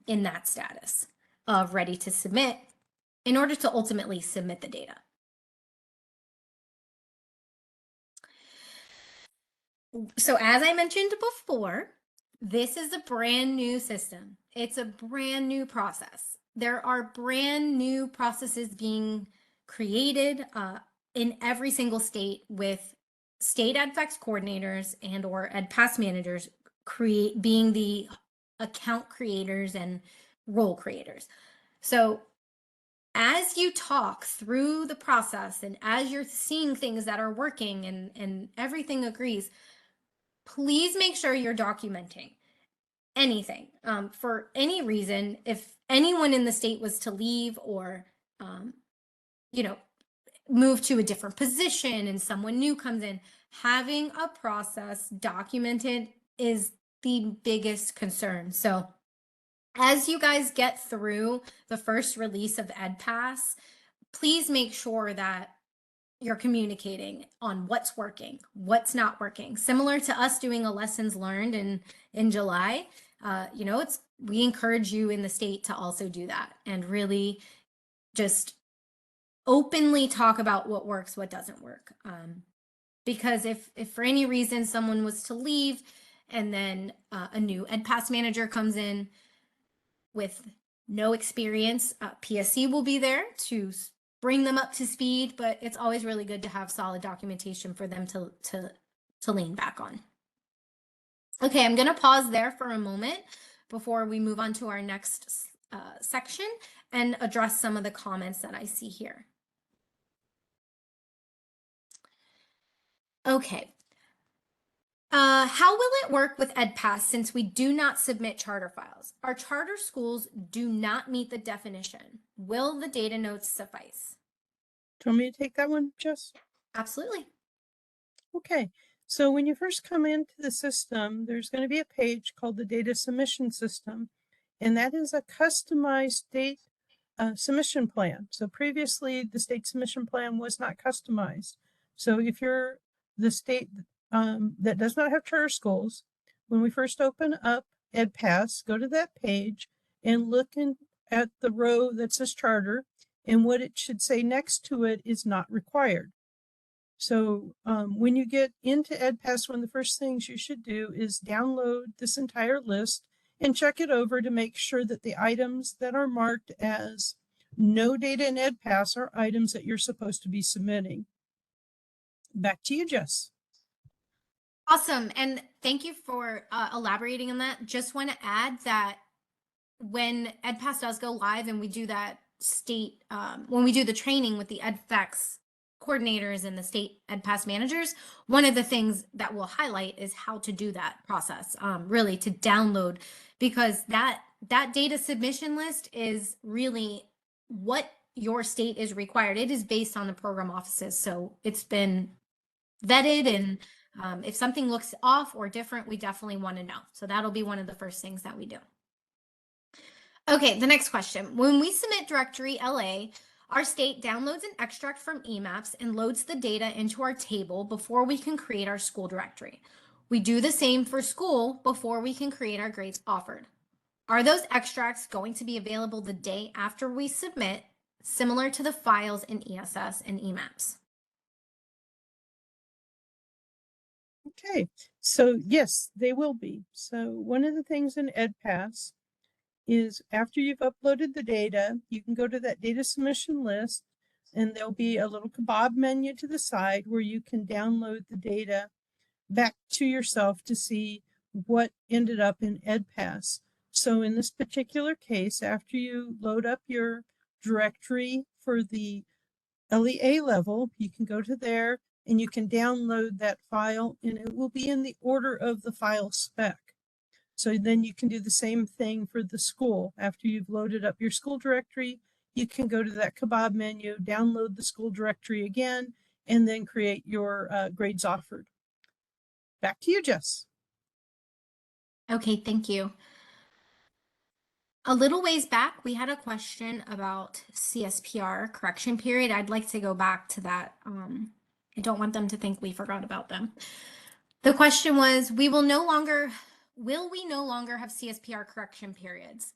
in that status of ready to submit in order to ultimately submit the data. So as I mentioned before, this is a brand new system. It's a brand new process. There are brand new processes being created in every single state, with state EDFacts coordinators and or EdPass managers being the account creators and role creators. So as you talk through the process and as you're seeing things that are working and everything agrees, please make sure you're documenting anything. For any reason, if anyone in the state was to leave or, move to a different position and someone new comes in, having a process documented is the biggest concern. So as you guys get through the first release of EdPass, please make sure that you're communicating on what's working, what's not working. Similar to us doing a lessons learned in July, we encourage you in the state to also do that and really just openly talk about what works, what doesn't work. Because if for any reason someone was to leave and then a new EdPass manager comes in with no experience, PSC will be there to bring them up to speed, but it's always really good to have solid documentation for them to lean back on. Okay, I'm going to pause there for a moment before we move on to our next section and address some of the comments that I see here. Okay. How will it work with EdPass since we do not submit charter files? Our charter schools do not meet the definition. Will the data notes suffice? Do you want me to take that one, Jess? Absolutely. Okay, so when you first come into the system, there's going to be a page called the Data Submission System, and that is a customized state submission plan. So previously, the state submission plan was not customized. So if you're the state that does not have charter schools, when we first open up EdPass, go to that page and look at the row that says charter, and what it should say next to it is not required. So when you get into EdPass, one of the first things you should do is download this entire list and check it over to make sure that the items that are marked as no data in EdPass are items that you're supposed to be submitting. Back to you, Jess. Awesome. And thank you for elaborating on that. Just want to add that when EdPass does go live and we do that when we do the training with the EDFacts coordinators and the state EdPass managers, one of the things that we'll highlight is how to do that process, really to download, because that data submission list is really what your state is required. It is based on the program offices. So it's been vetted, and if something looks off or different, we definitely want to know. So that'll be one of the first things that we do. Okay, the next question. When we submit directory LA, our state downloads an extract from EMAPS and loads the data into our table before we can create our school directory. We do the same for school before we can create our grades offered. Are those extracts going to be available the day after we submit, similar to the files in ESS and EMAPS? Okay, so yes, they will be. So one of the things in EdPass is after you've uploaded the data, you can go to that data submission list, and there'll be a little kebab menu to the side where you can download the data back to yourself to see what ended up in EdPass. So in this particular case, after you load up your directory for the LEA level, you can go to there and you can download that file, and it will be in the order of the file spec. So then you can do the same thing for the school. After you've loaded up your school directory, you can go to that kebab menu, download the school directory again, and then create your grades offered. Back to you, Jess. Okay, thank you. A little ways back, we had a question about CSPR correction period. I'd like to go back to that. I don't want them to think we forgot about them. The question was, will we no longer have CSPR correction periods?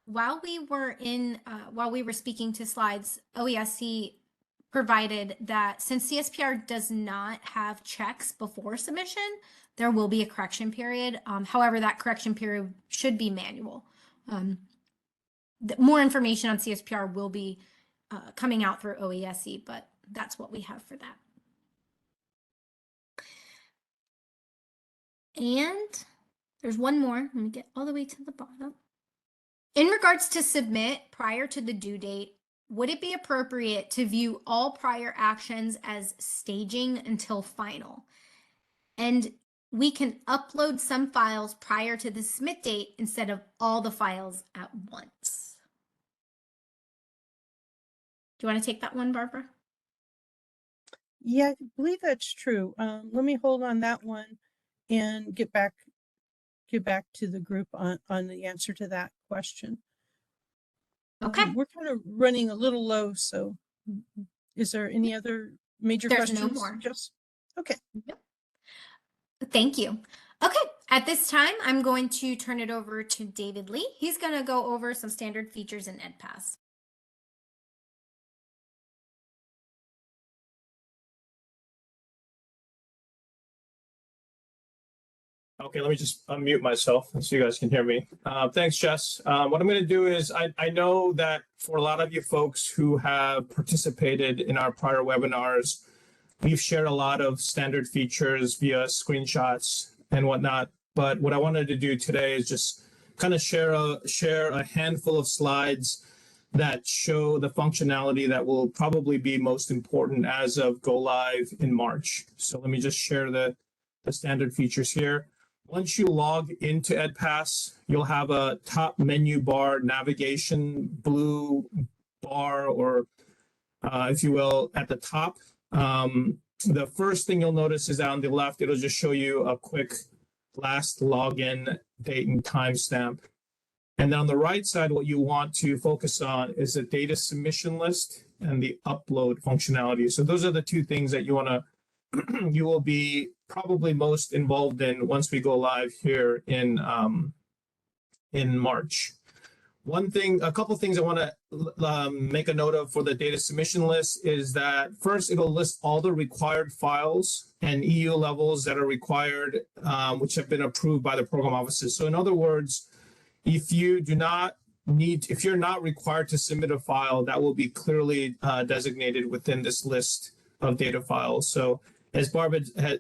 While we were speaking to slides, OESC provided that since CSPR does not have checks before submission, there will be a correction period. However, that correction period should be manual. More information on CSPR will be coming out through OESC, but that's what we have for that. And there's one more. Let me get all the way to the bottom. In regards to submit prior to the due date, would it be appropriate to view all prior actions as staging until final? And we can upload some files prior to the submit date instead of all the files at once. Do you want to take that one, Barbara? Yeah, I believe that's true. Let me hold on that one and get back to the group on the answer to that question. Okay. We're kind of running a little low, so is there any other major questions? There's no more. Just okay. Yep. Thank you. Okay, at this time, I'm going to turn it over to David Lee. He's going to go over some standard features in EdPass. Okay, let me just unmute myself so you guys can hear me. Thanks, Jess. What I'm going to do is I know that for a lot of you folks who have participated in our prior webinars, we've shared a lot of standard features via screenshots and whatnot. But what I wanted to do today is just kind of share a handful of slides that show the functionality that will probably be most important as of go live in March. So let me just share the standard features here. Once you log into EdPass, you'll have a top menu bar navigation blue bar, or if you will, at the top. The first thing you'll notice is that on the left, it'll just show you a quick last login date and timestamp. And then on the right side, what you want to focus on is the data submission list and the upload functionality. So those are the two things that you will be probably most involved in once we go live here in March. A couple of things I want to make a note of for the data submission list is that first, it'll list all the required files and EU levels that are required, which have been approved by the program offices. So in other words, if you're not required to submit a file, that will be clearly designated within this list of data files. So as Barb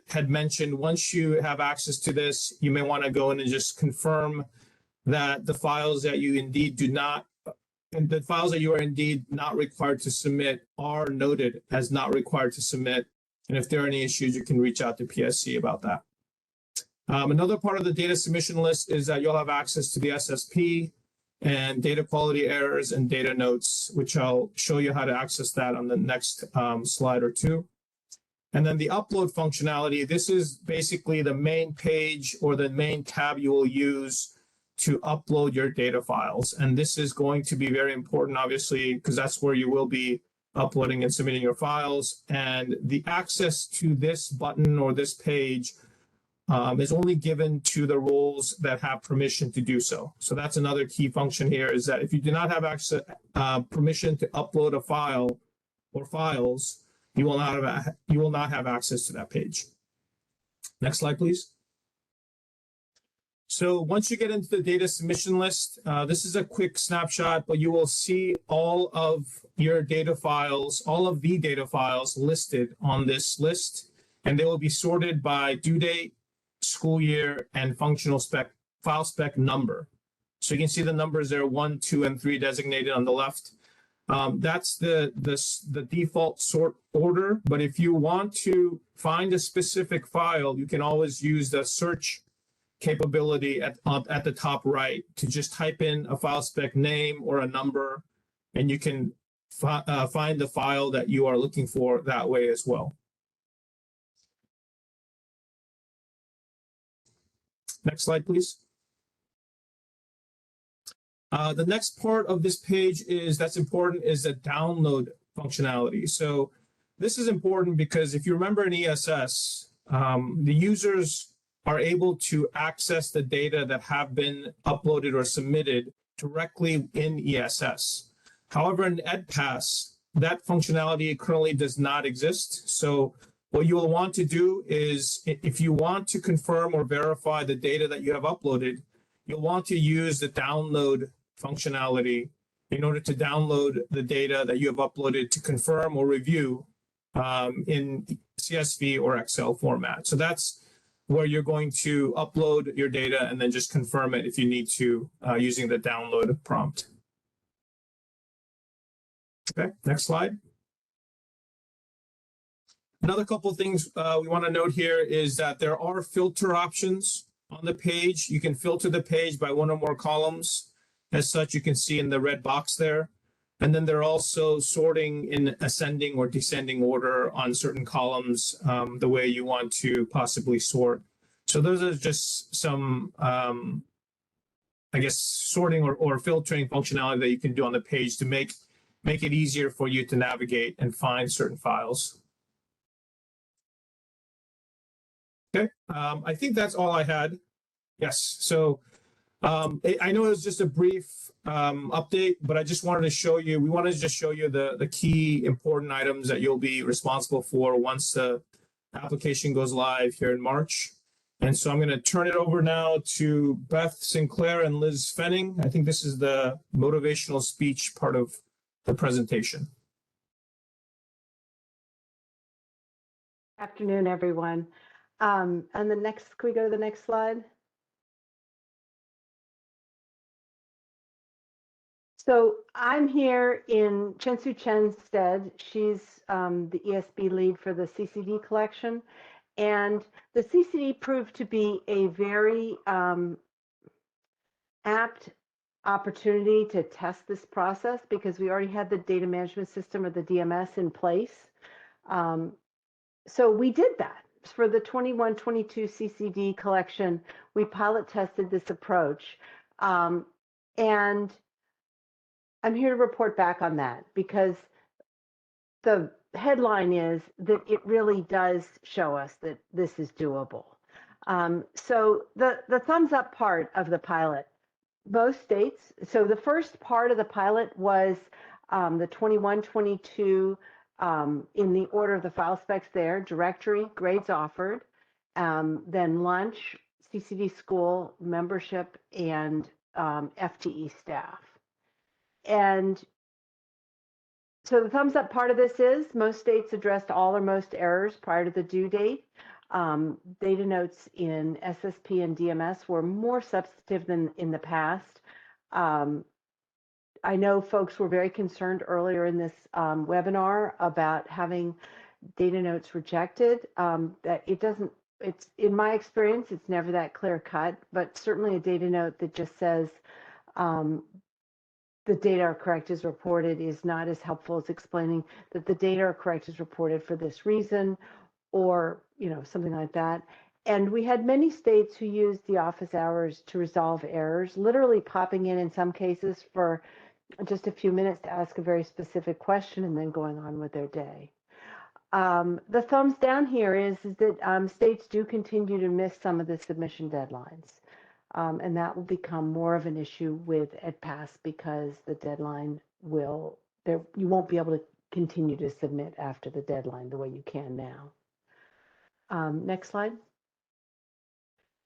had mentioned, once you have access to this, you may want to go in and just confirm that the files that you indeed do not, and the files that you are indeed not required to submit are noted as not required to submit. And if there are any issues, you can reach out to PSC about that. Another part of the data submission list is that you'll have access to the SSP and data quality errors and data notes, which I'll show you how to access that on the next slide or two. And then the upload functionality, this is basically the main page or the main tab you will use to upload your data files. And this is going to be very important, obviously, because that's where you will be uploading and submitting your files. And the access to this button or this page is only given to the roles that have permission to do so. So that's another key function here, is that if you do not have access, permission to upload a file or files, you will not have access to that page. Next slide, please. So once you get into the data submission list, this is a quick snapshot, but you will see all of your data files, all of the data files listed on this list, and they will be sorted by due date, school year, and functional spec, file spec number. So you can see the numbers there, 1, 2, and 3 designated on the left. That's the default sort order, but if you want to find a specific file, you can always use the search capability at the top right to just type in a file spec name or a number, and you can find the file that you are looking for that way as well. Next slide, please. The next part of this page that's important is the download functionality. So this is important because if you remember in ESS, the users are able to access the data that have been uploaded or submitted directly in ESS. However, in EdPass, that functionality currently does not exist. So what you will want to do is, if you want to confirm or verify the data that you have uploaded, you'll want to use the download functionality in order to download the data that you have uploaded to confirm or review in CSV or Excel format. So that's where you're going to upload your data and then just confirm it if you need to using the download prompt. Okay, next slide. Another couple of things we want to note here is that there are filter options on the page. You can filter the page by one or more columns. As such, you can see in the red box there. And then they're also sorting in ascending or descending order on certain columns, the way you want to possibly sort. So those are just some, I guess, sorting or filtering functionality that you can do on the page to make it easier for you to navigate and find certain files. Okay, I think that's all I had. Yes, so I know it was just a brief update, but I just wanted to show you, we wanted to just show you the key important items that you'll be responsible for once the application goes live here in March. And so I'm going to turn it over now to Beth Sinclair and Liz Fenning. I think this is the motivational speech part of the presentation. Afternoon, everyone. And the next, can we go to the next slide? So I'm here in Chen-Su Chen's stead. She's the ESB lead for the CCD collection. And the CCD proved to be a very apt opportunity to test this process because we already had the data management system or the DMS in place. So we did that. For the 21-22 CCD collection, we pilot tested this approach. And I'm here to report back on that because the headline is that it really does show us that this is doable. So the thumbs up part of the pilot, most states, so the first part of the pilot was the 21-22 in the order of the file specs there, directory, grades offered, then lunch, CCD school, membership, and FTE staff. And So the thumbs up part of this is most states addressed all or most errors prior to the due date. Data notes in SSP and DMS were more substantive than in the past. I know folks were very concerned earlier in this webinar about having data notes rejected. That it doesn't, it's in my experience, it's never that clear cut, but certainly a data note that just says the data are correct as reported is not as helpful as explaining that the data are correct as reported for this reason, or something like that. And we had many states who used the office hours to resolve errors, literally popping in some cases for just a few minutes to ask a very specific question and then going on with their day. The thumbs down here is that states do continue to miss some of the submission deadlines. And that will become more of an issue with EDPAS because the deadline you won't be able to continue to submit after the deadline the way you can now. Next slide.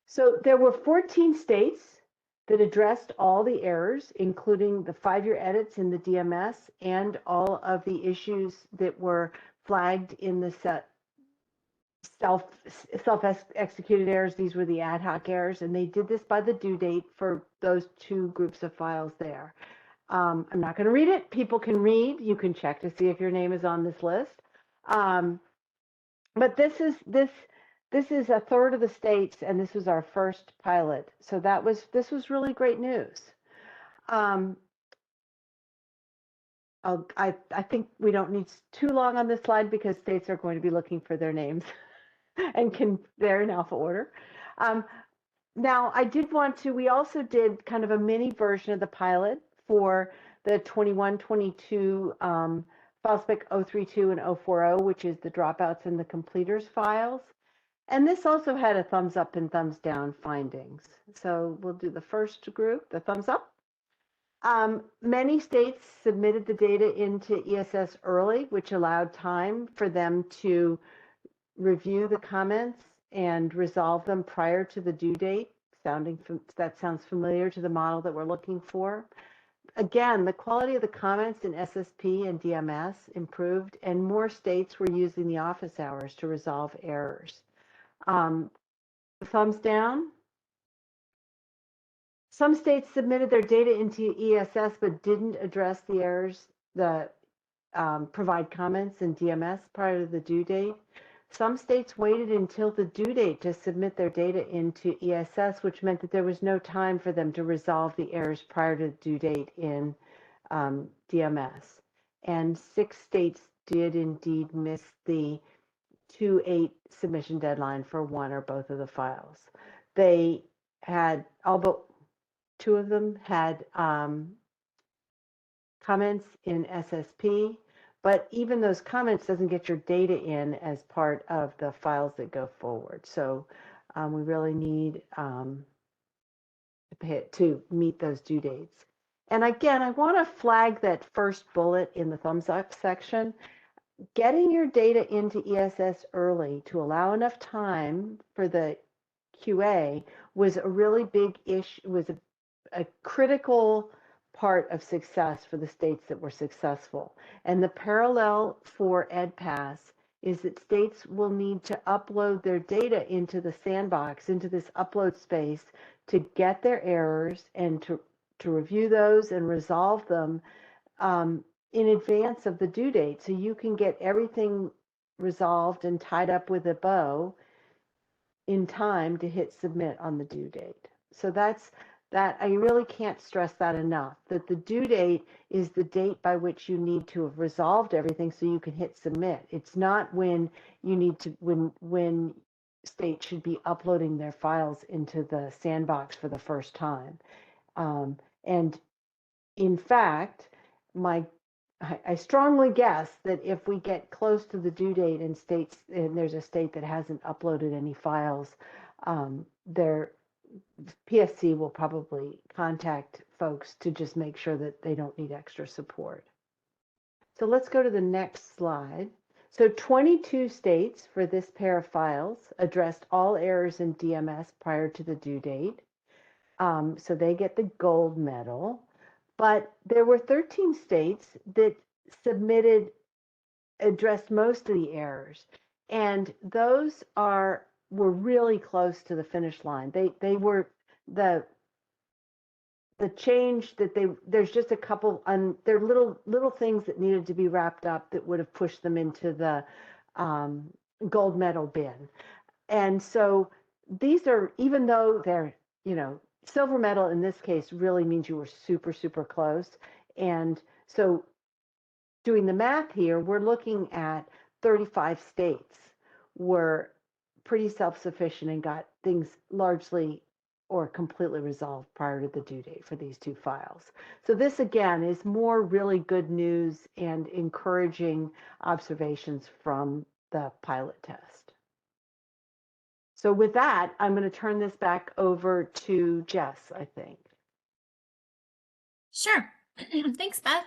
So there were 14 states that addressed all the errors, including the 5-year edits in the DMS and all of the issues that were flagged in the self-executed errors. These were the ad hoc errors, and they did this by the due date for those 2 groups of files there. I'm not going to read it. People can read. You can check to see if your name is on this list. But this is a third of the states, and this was our first pilot. So this was really great news. I think we don't need too long on this slide because states are going to be looking for their names and they're in alpha order. Now, we also did kind of a mini version of the pilot for the 21-22 FileSpec 032 and 040, which is the dropouts and the completers files. And this also had a thumbs up and thumbs down findings. So we'll do the first group, the thumbs up. Many states submitted the data into ESS early, which allowed time for them to review the comments and resolve them prior to the due date. That sounds familiar to the model that we're looking for. Again, the quality of the comments in SSP and DMS improved, and more states were using the office hours to resolve errors. Thumbs down. Some states submitted their data into ESS but didn't address the errors that provide comments in DMS prior to the due date. Some states waited until the due date to submit their data into ESS, which meant that there was no time for them to resolve the errors prior to the due date in DMS. And 6 states did indeed miss the 2/8 submission deadline for one or both of the files. They had, all but 2 of them had comments in SSP, but even those comments doesn't get your data in as part of the files that go forward. So we really need to meet those due dates. And again, I want to flag that first bullet in the thumbs up section. Getting your data into ESS early to allow enough time for the QA was a really big issue, was a critical part of success for the states that were successful. And the parallel for EDPAS is that states will need to upload their data into the sandbox, into this upload space, to get their errors and to review those and resolve them in advance of the due date, so you can get everything resolved and tied up with a bow in time to hit submit on the due date. So that I really can't stress that enough, that the due date is the date by which you need to have resolved everything so you can hit submit. It's not when you need to, when states should be uploading their files into the sandbox for the first time. And in fact, I strongly guess that if we get close to the due date and there's a state that hasn't uploaded any files, their PSC will probably contact folks to just make sure that they don't need extra support. So let's go to the next slide. So 22 states for this pair of files addressed all errors in DMS prior to the due date. So they get the gold medal. But there were 13 states that submitted addressed most of the errors, and those were really close to the finish line. They were the change that there's just a couple there are little things that needed to be wrapped up that would have pushed them into the gold medal bin. And so these are, even though they're, silver medal in this case really means you were super, super close. And so doing the math here, we're looking at 35 states were pretty self-sufficient and got things largely or completely resolved prior to the due date for these two files. So this, again, is more really good news and encouraging observations from the pilot test. So with that, I'm going to turn this back over to Jess, I think. Sure. Thanks, Beth.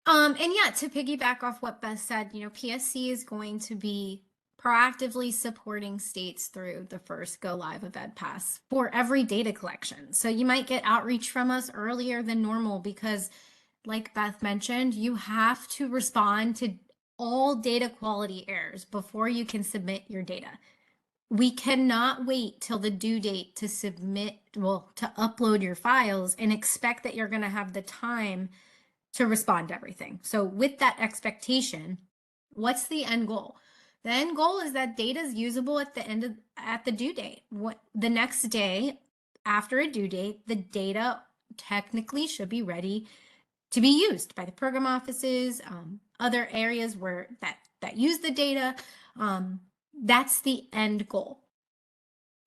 And yeah, to piggyback off what Beth said, PSC is going to be proactively supporting states through the first go live of EdPass for every data collection. So you might get outreach from us earlier than normal because, like Beth mentioned, you have to respond to all data quality errors before you can submit your data. We cannot wait till the due date to to upload your files and expect that you're going to have the time to respond to everything. So with that expectation, what's the end goal? The end goal is that data is usable at the due date. The next day after a due date, the data technically should be ready to be used by the program offices, other areas where that use the data. That's the end goal.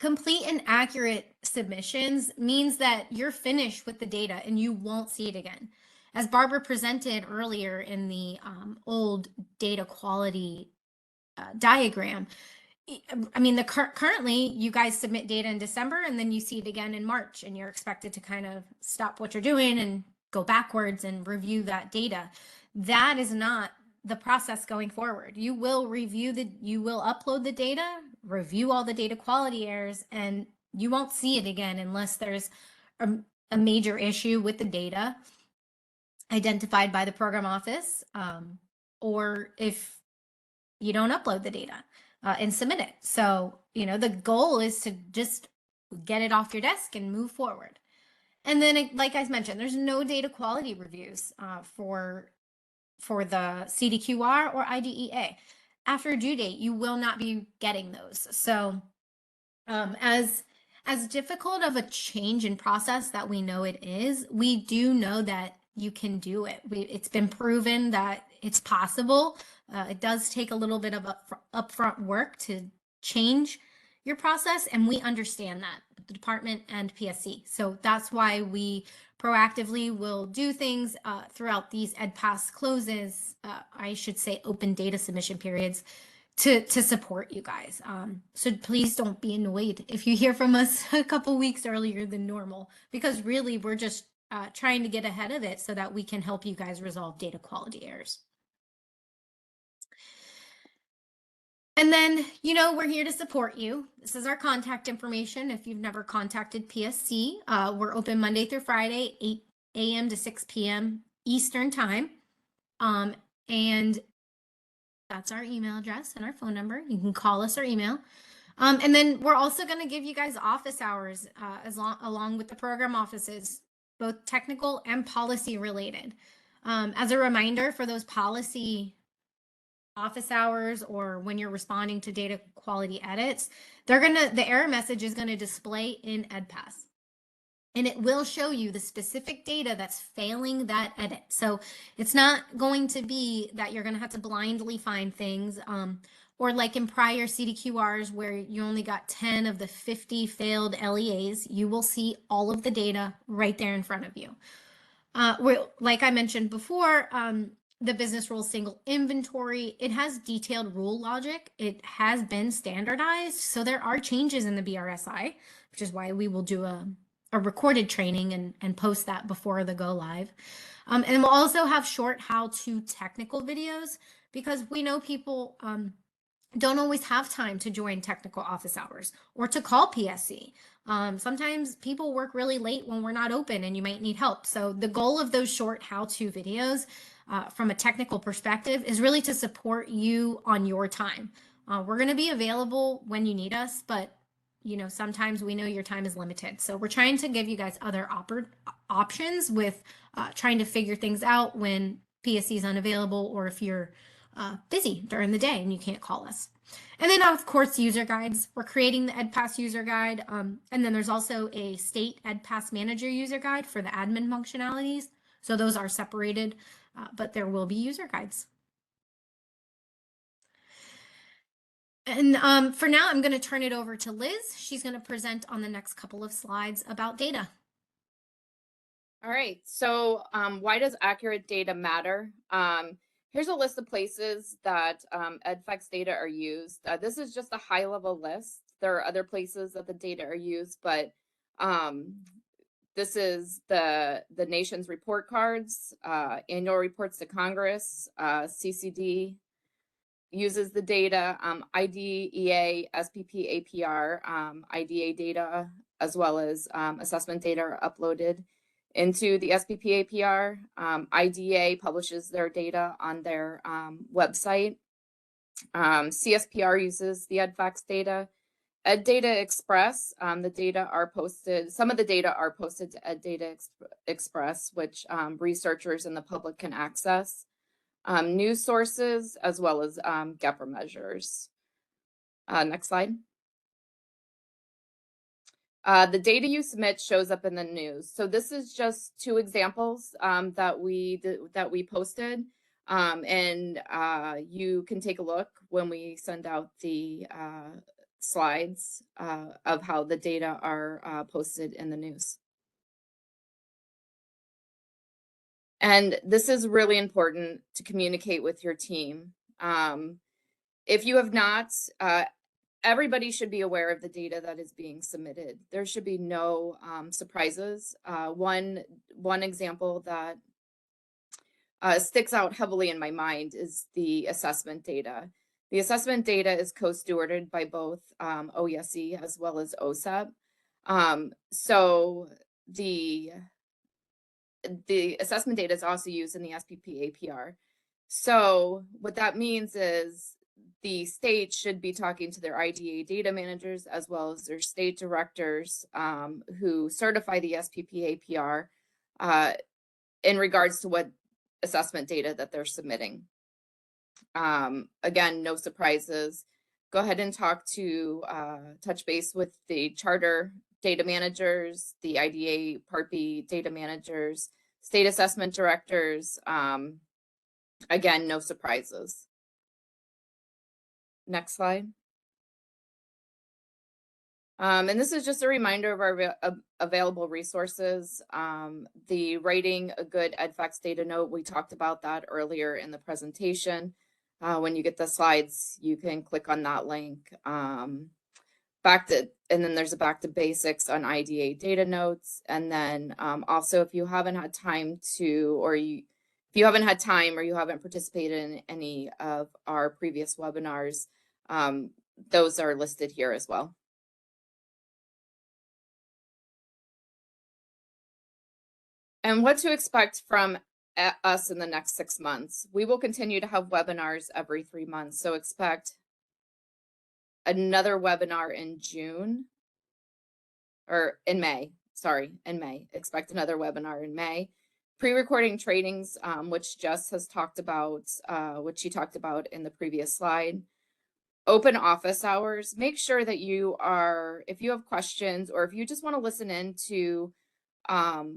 Complete and accurate submissions means that you're finished with the data and you won't see it again. As Barbara presented earlier in the old data quality diagram, I mean, currently you guys submit data in December and then you see it again in March and you're expected to kind of stop what you're doing and go backwards and review that data. That is not the process going forward. You will upload the data, review all the data quality errors, and you won't see it again unless there's a major issue with the data identified by the program office, or if you don't upload the data and submit it. So, the goal is to just get it off your desk and move forward. And then, like I mentioned, there's no data quality reviews for the CDQR or IDEA. After due date, you will not be getting those. So as difficult of a change in process that we know it is, we do know that you can do it. It's been proven that it's possible. It does take a little bit of upfront work to change your process, and we understand that, the department and PSC. So that's why we proactively will do things throughout these EdPass closes, I should say open data submission periods, to support you guys. So please don't be annoyed if you hear from us a couple weeks earlier than normal, because really we're just trying to get ahead of it so that we can help you guys resolve data quality errors. And then, we're here to support you. This is our contact information. If you've never contacted PSC, we're open Monday through Friday, 8 a.m. to 6 p.m. Eastern time. And that's our email address and our phone number. You can call us or email. And then we're also going to give you guys office hours along with the program offices, both technical and policy related. As a reminder, for those policy office hours or when you're responding to data quality edits, the error message is going to display in EdPass. And it will show you the specific data that's failing that edit. So it's not going to be that you're going to have to blindly find things, or like in prior CDQRs where you only got 10 of the 50 failed LEAs, you will see all of the data right there in front of you. Like I mentioned before, the business rules single inventory, it has detailed rule logic. It has been standardized. So there are changes in the BRSI, which is why we will do a recorded training and post that before the go live. And we'll also have short how-to technical videos, because we know people don't always have time to join technical office hours or to call PSC. Sometimes people work really late when we're not open and you might need help. So the goal of those short how-to videos from a technical perspective is really to support you on your time. We're going to be available when you need us, but sometimes we know your time is limited. So we're trying to give you guys other options with trying to figure things out when PSC is unavailable, or if you're busy during the day and you can't call us. And then, of course, user guides. We're creating the EdPass user guide. And then there's also a state EdPass manager user guide for the admin functionalities. So those are separated, but there will be user guides. And for now, I'm going to turn it over to Liz. She's going to present on the next couple of slides about data. All right, so why does accurate data matter? Here's a list of places that EDFacts data are used. This is just a high-level list. There are other places that the data are used, but this is the nation's report cards, annual reports to Congress, CCD uses the data, IDEA, SPP, APR, IDA data, as well as assessment data are uploaded into the SPP APR. IDA publishes their data on their website. CSPR uses the EDFacts data. EdData Express, the data are posted, some of the data are posted to EdData Express, which researchers and the public can access. News sources, as well as GEPR measures. Next slide. The data you submit shows up in the news. So this is just two examples that we posted, and you can take a look when we send out the slides of how the data are posted in the news. And this is really important to communicate with your team. If you have not, everybody should be aware of the data that is being submitted. There should be no surprises. One example that sticks out heavily in my mind is the assessment data. The assessment data is co-stewarded by both OESE as well as OSEP. So the assessment data is also used in the SPP APR. So what that means is the state should be talking to their IDA data managers as well as their state directors who certify the SPP APR in regards to what assessment data that they're submitting. Again, no surprises. Go ahead and touch base with the charter data managers, the IDA Part B data managers, state assessment directors. Again, no surprises. Next slide. And this is just a reminder of our available resources. The writing a good EDFacts data note, we talked about that earlier in the presentation. When you get the slides, you can click on that link. And then there's a back to basics on IDA data notes. And then also, if you haven't had time or you haven't participated in any of our previous webinars, those are listed here as well. And what to expect from us in the next 6 months. We will continue to have webinars every 3 months. So expect another webinar in June, or in May, in May. Expect another webinar in May. Pre-recording trainings, which Jess has talked about, which she talked about in the previous slide. Open office hours. Make sure that if you have questions or if you just want to listen in to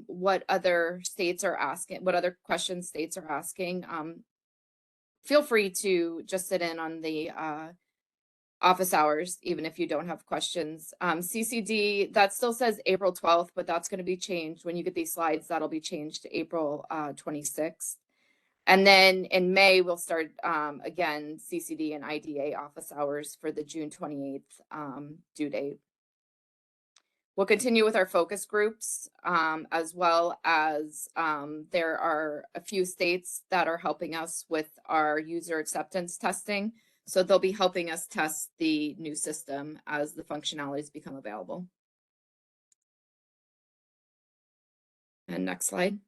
what other states are asking, what other questions states are asking, feel free to just sit in on the office hours, even if you don't have questions. CCD, that still says April 12th, but that's going to be changed. When you get these slides, that'll be changed to April 26th. And then in May, we'll start, again, CCD and IDA office hours for the June 28th due date. We'll continue with our focus groups, as well as there are a few states that are helping us with our user acceptance testing. So they'll be helping us test the new system as the functionalities become available. And next slide.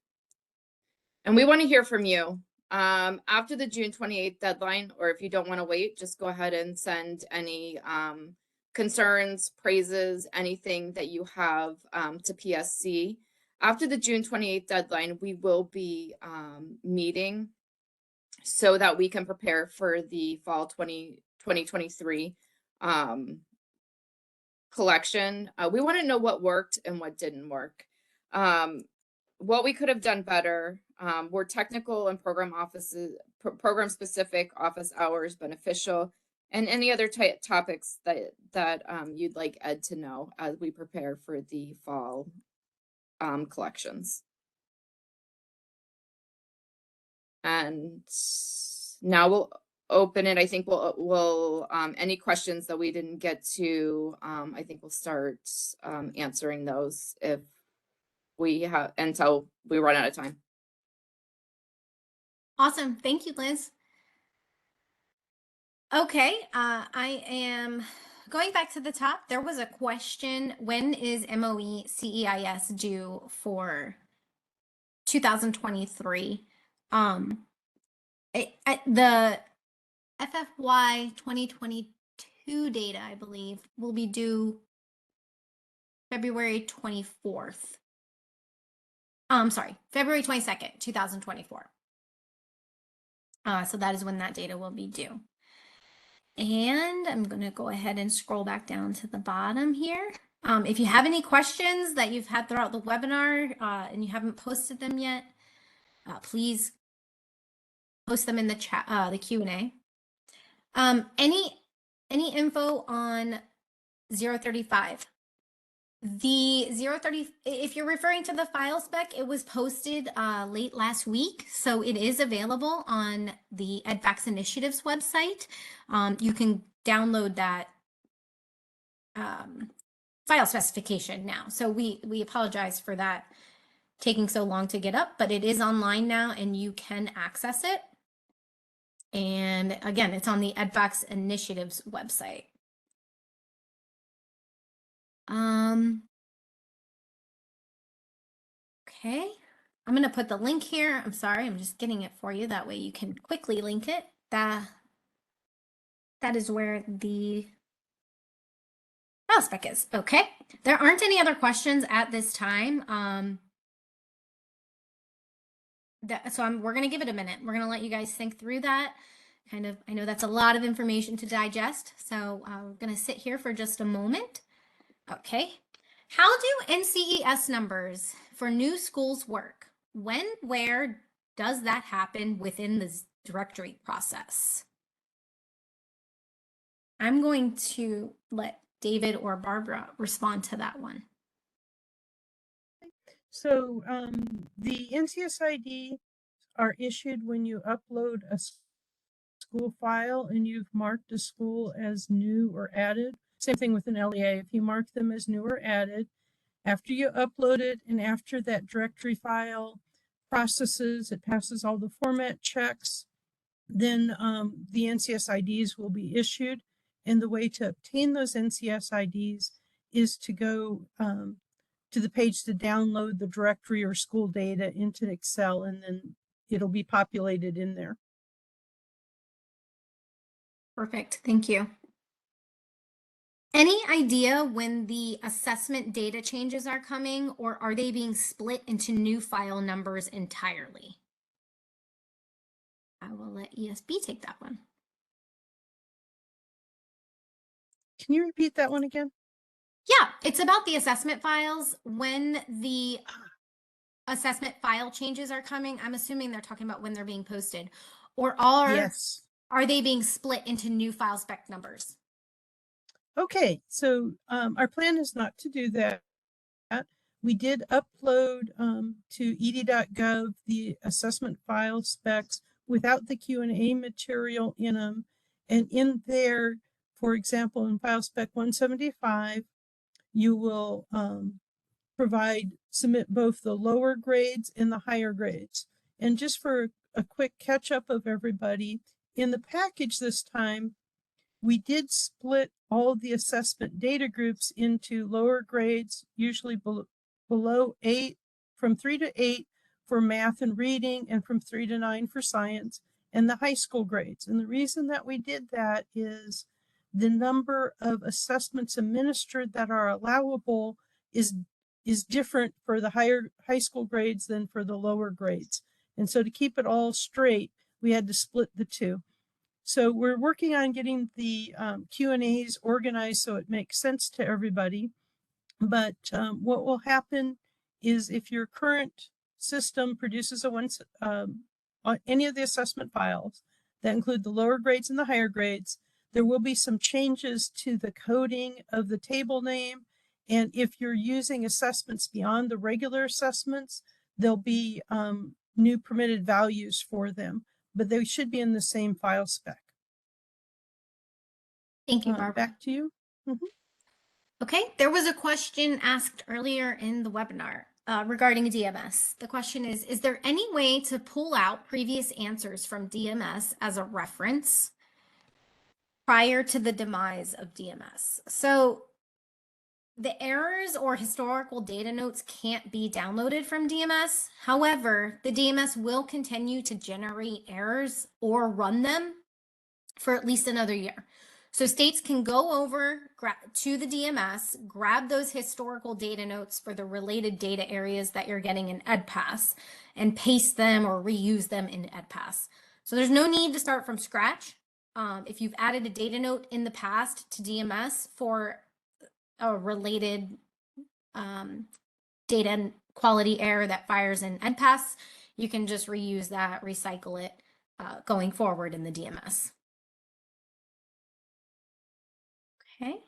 And we want to hear from you. After the June 28th deadline, or if you don't want to wait, just go ahead and send any concerns, praises, anything that you have to PSC. After the June 28th deadline, we will be meeting so that we can prepare for the fall 2023 collection. We want to know what worked and what didn't work. What we could have done better were technical and program specific office hours beneficial, and any other topics that you'd like Ed to know as we prepare for the fall collections. And now we'll open it. I think we'll any questions that we didn't get to, I think we'll start answering those if we have until we run out of time. Awesome. Thank you, Liz. Okay, I am going back to the top. There was a question, when is MOE CEIS due for 2023? The FFY 2022 data, I believe, will be due February 24th. Sorry, February 22nd, 2024. So that is when that data will be due. And I'm going to go ahead and scroll back down to the bottom here. If you have any questions that you've had throughout the webinar and you haven't posted them yet, please post them in the chat, the Q&A. Any info on 035? The 030, if you're referring to the file spec, it was posted late last week, so it is available on the EDFacts Initiatives website. You can download that file specification now. So we apologize for that taking so long to get up, but it is online now and you can access it. And again, it's on the EDFacts Initiatives website. Okay, I'm going to put the link here. I'm sorry, I'm just getting it for you. That way you can quickly link it. That is where the file spec is. Okay, there aren't any other questions at this time. We're going to give it a minute. We're going to let you guys think through that. I know that's a lot of information to digest. So I'm going to sit here for just a moment. Okay. How do NCES numbers for new schools work? When, where does that happen within the directory process? I'm going to let David or Barbara respond to that one. So the NCS ID are issued when you upload a school file and you've marked a school as new or added. Same thing with an LEA. If you mark them as new or added, after you upload it and after that directory file processes, it passes all the format checks, then the NCS IDs will be issued. And the way to obtain those NCS IDs is to go to the page to download the directory or school data into Excel, and then it'll be populated in there. Perfect. Thank you. Any idea when the assessment data changes are coming, or are they being split into new file numbers entirely? I will let ESB take that one. Can you repeat that one again? Yeah, it's about the assessment files. When the assessment file changes are coming, I'm assuming they're talking about when they're being posted, or Yes. are they being split into new file spec numbers? Okay, so our plan is not to do that. We did upload to ed.gov the assessment file specs without the Q&A material in them. And in there, for example, in file spec 175, you will submit both the lower grades and the higher grades. And just for a quick catch up of everybody, in the package this time, we did split all the assessment data groups into lower grades, usually below 8, from 3 to 8 for math and reading, and from 3 to 9 for science, and the high school grades. And the reason that we did that is the number of assessments administered that are allowable is different for the high school grades than for the lower grades. And so to keep it all straight, we had to split the two. So we're working on getting the Q&As organized so it makes sense to everybody. But what will happen is if your current system produces any of the assessment files that include the lower grades and the higher grades, there will be some changes to the coding of the table name. And if you're using assessments beyond the regular assessments, there'll be new permitted values for them, but they should be in the same file spec. Thank you, Barbara. Back to you. Okay, there was a question asked earlier in the webinar regarding DMS. The question is there any way to pull out previous answers from DMS as a reference prior to the demise of DMS? So the errors or historical data notes can't be downloaded from DMS. However, the DMS will continue to generate errors or run them for at least another year. So states can go over to the DMS, grab those historical data notes for the related data areas that you're getting in EDPAS, and paste them or reuse them in EDPAS. So there's no need to start from scratch. If you've added a data note in the past to DMS for a related data quality error that fires in EDPAS, you can just reuse that, recycle it going forward in the DMS. Okay.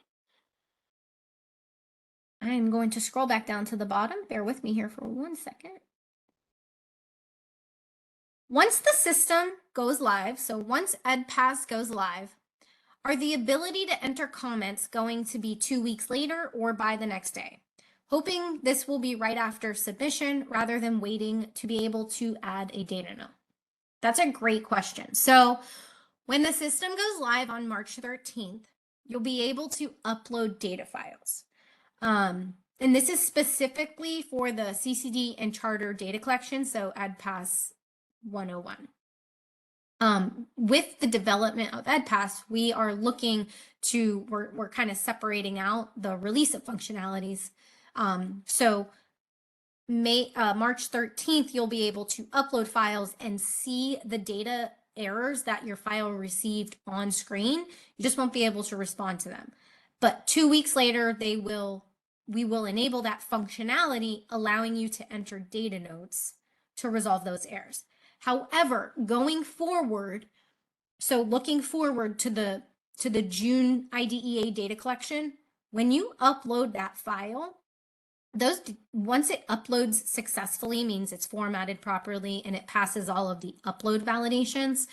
I'm going to scroll back down to the bottom. Bear with me here for 1 second. Once the system goes live, so once EDPAS goes live, are the ability to enter comments going to be 2 weeks later or by the next day? Hoping this will be right after submission rather than waiting to be able to add a data note. That's a great question. So when the system goes live on March 13th, you'll be able to upload data files. And this is specifically for the CCD and charter data collection, so EDPAS 101. With the development of EDPAS, we are looking to, we're kind of separating out the release of functionalities. So March 13th, you'll be able to upload files and see the data errors that your file received on screen. You just won't be able to respond to them. But 2 weeks later, we will enable that functionality, allowing you to enter data notes to resolve those errors. However, going forward, so looking forward to the June IDEA data collection, when you upload that file, once it uploads successfully, means it's formatted properly and it passes all of the upload validations,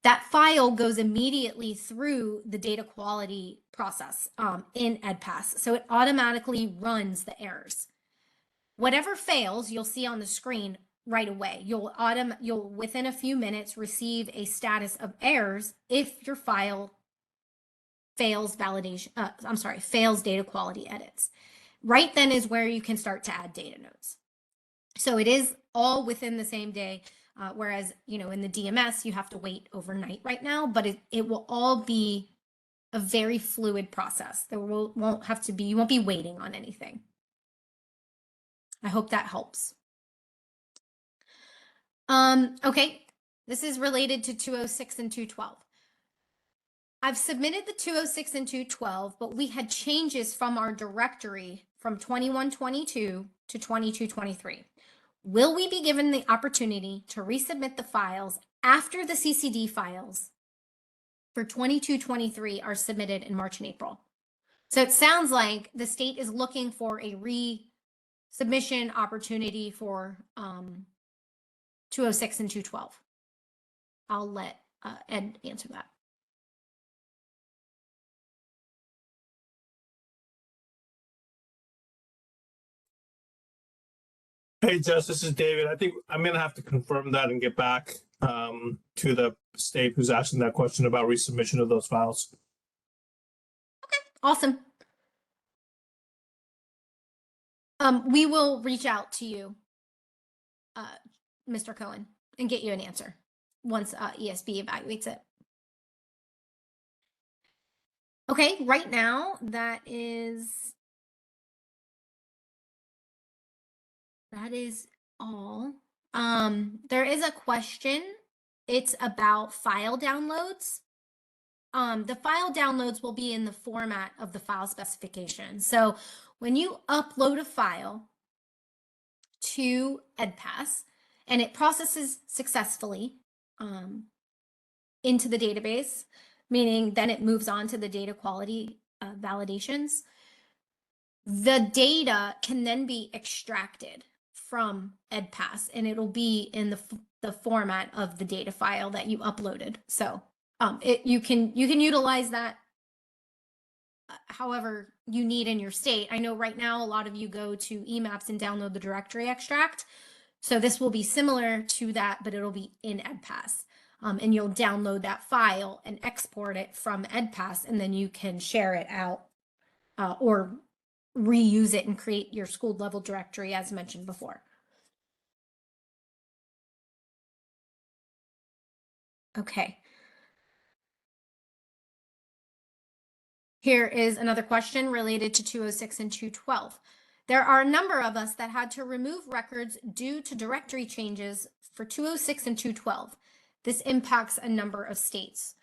that file goes immediately through the data quality process in EDPAS. So it automatically runs the errors. Whatever fails, you'll see on the screen right away. You'll within a few minutes receive a status of errors if your file fails fails data quality edits. Right then is where you can start to add data notes. So it is all within the same day, whereas, in the DMS, you have to wait overnight right now, but it will all be a very fluid process. You won't be waiting on anything. I hope that helps. Okay, this is related to 206 and 212. I've submitted the 206 and 212, but we had changes from our directory from 2122 to 2223. Will we be given the opportunity to resubmit the files after the CCD files for 2223 are submitted in March and April? So it sounds like the state is looking for a resubmission opportunity for 206 and 212. I'll let Ed answer that. Hey, Jess, this is David. I think I'm going to have to confirm that and get back to the state who's asking that question about resubmission of those files. Okay, awesome. We will reach out to you Mr. Cohen and get you an answer once ESB evaluates it. Okay, right now that is all. There is a question. It's about file downloads. The file downloads will be in the format of the file specification. So when you upload a file to EDPAS and it processes successfully into the database, meaning then it moves on to the data quality validations, the data can then be extracted from EDPAS and it'll be in the format of the data file that you uploaded. So you can utilize that however you need in your state. I know right now a lot of you go to Emaps and download the directory extract. So this will be similar to that, but it'll be in EDPAS. And you'll download that file and export it from EDPAS, and then you can share it out or reuse it and create your school level directory as mentioned before. Okay. Here is another question related to 206 and 212. There are a number of us that had to remove records due to directory changes for 206 and 212. This impacts a number of states.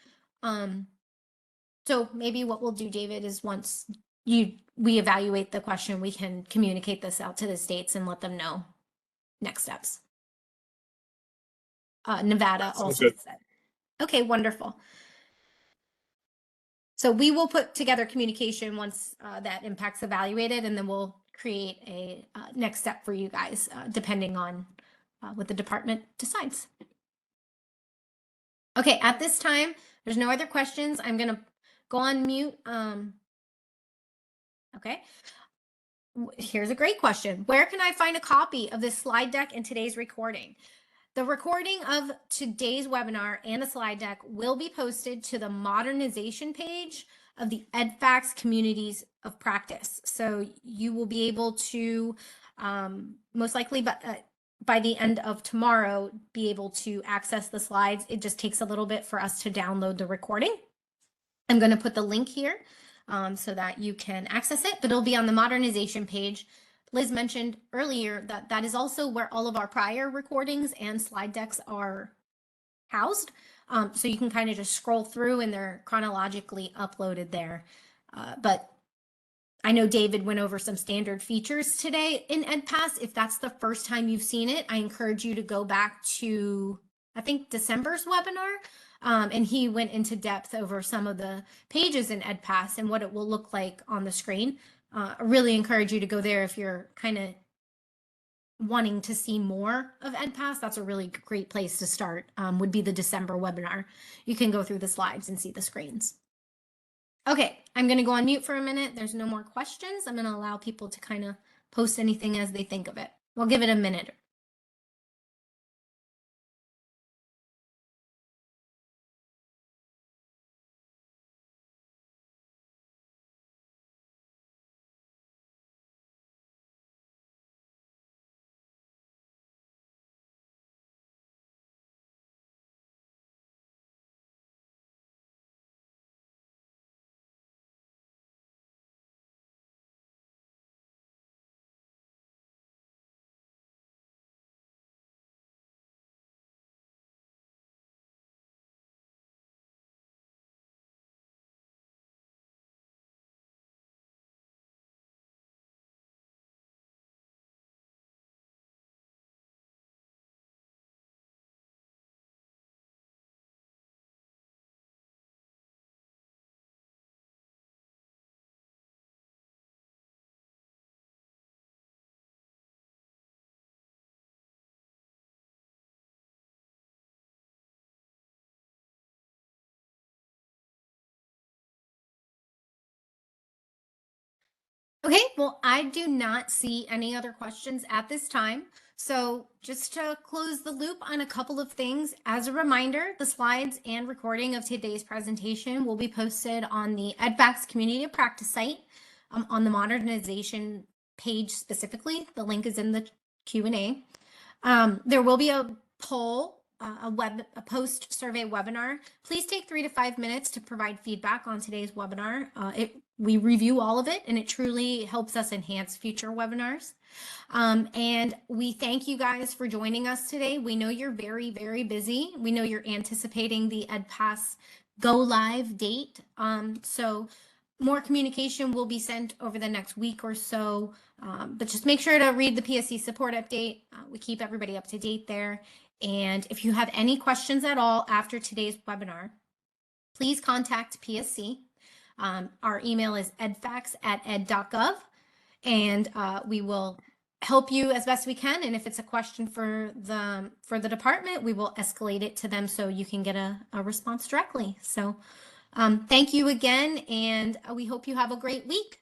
So maybe what we'll do, David, is once we evaluate the question, we can communicate this out to the states and let them know next steps. Nevada Sounds also good. said. Okay, wonderful. So we will put together communication once that impact's evaluated, and then we'll create a next step for you guys, depending on what the department decides. Okay, at this time, there's no other questions. I'm gonna go on mute. Okay. Here's a great question. Where can I find a copy of this slide deck and today's recording? The recording of today's webinar and the slide deck will be posted to the modernization page of the EDFacts Communities of Practice. So you will be able to most likely by the end of tomorrow be able to access the slides. It just takes a little bit for us to download the recording. I'm going to put the link here so that you can access it, but it'll be on the modernization page. Liz mentioned earlier that that is also where all of our prior recordings and slide decks are housed. So you can kind of just scroll through and they're chronologically uploaded there. But I know David went over some standard features today in EDPAS. If that's the first time you've seen it, I encourage you to go back to, I think, December's webinar. And he went into depth over some of the pages in EDPAS and what it will look like on the screen. I really encourage you to go there if you're kind of wanting to see more of EDPAS. That's a really great place to start, would be the December webinar. You can go through the slides and see the screens. Okay, I'm going to go on mute for a minute. There's no more questions. I'm going to allow people to kind of post anything as they think of it. We'll give it a minute. Okay, well, I do not see any other questions at this time. So just to close the loop on a couple of things, as a reminder, the slides and recording of today's presentation will be posted on the EDFacts Community of Practice site on the modernization page specifically. The link is in the Q&A. There will be a poll, a post survey webinar. Please take 3 to 5 minutes to provide feedback on today's webinar. We review all of it, and it truly helps us enhance future webinars. And we thank you guys for joining us today. We know you're very, very busy. We know you're anticipating the EdPass go live date. So more communication will be sent over the next week or so, but just make sure to read the PSC support update. We keep everybody up to date there. And if you have any questions at all after today's webinar, please contact PSC. Our email is edfacts@ed.gov, and we will help you as best we can. And if it's a question for the department, we will escalate it to them so you can get a response directly. So thank you again, and we hope you have a great week.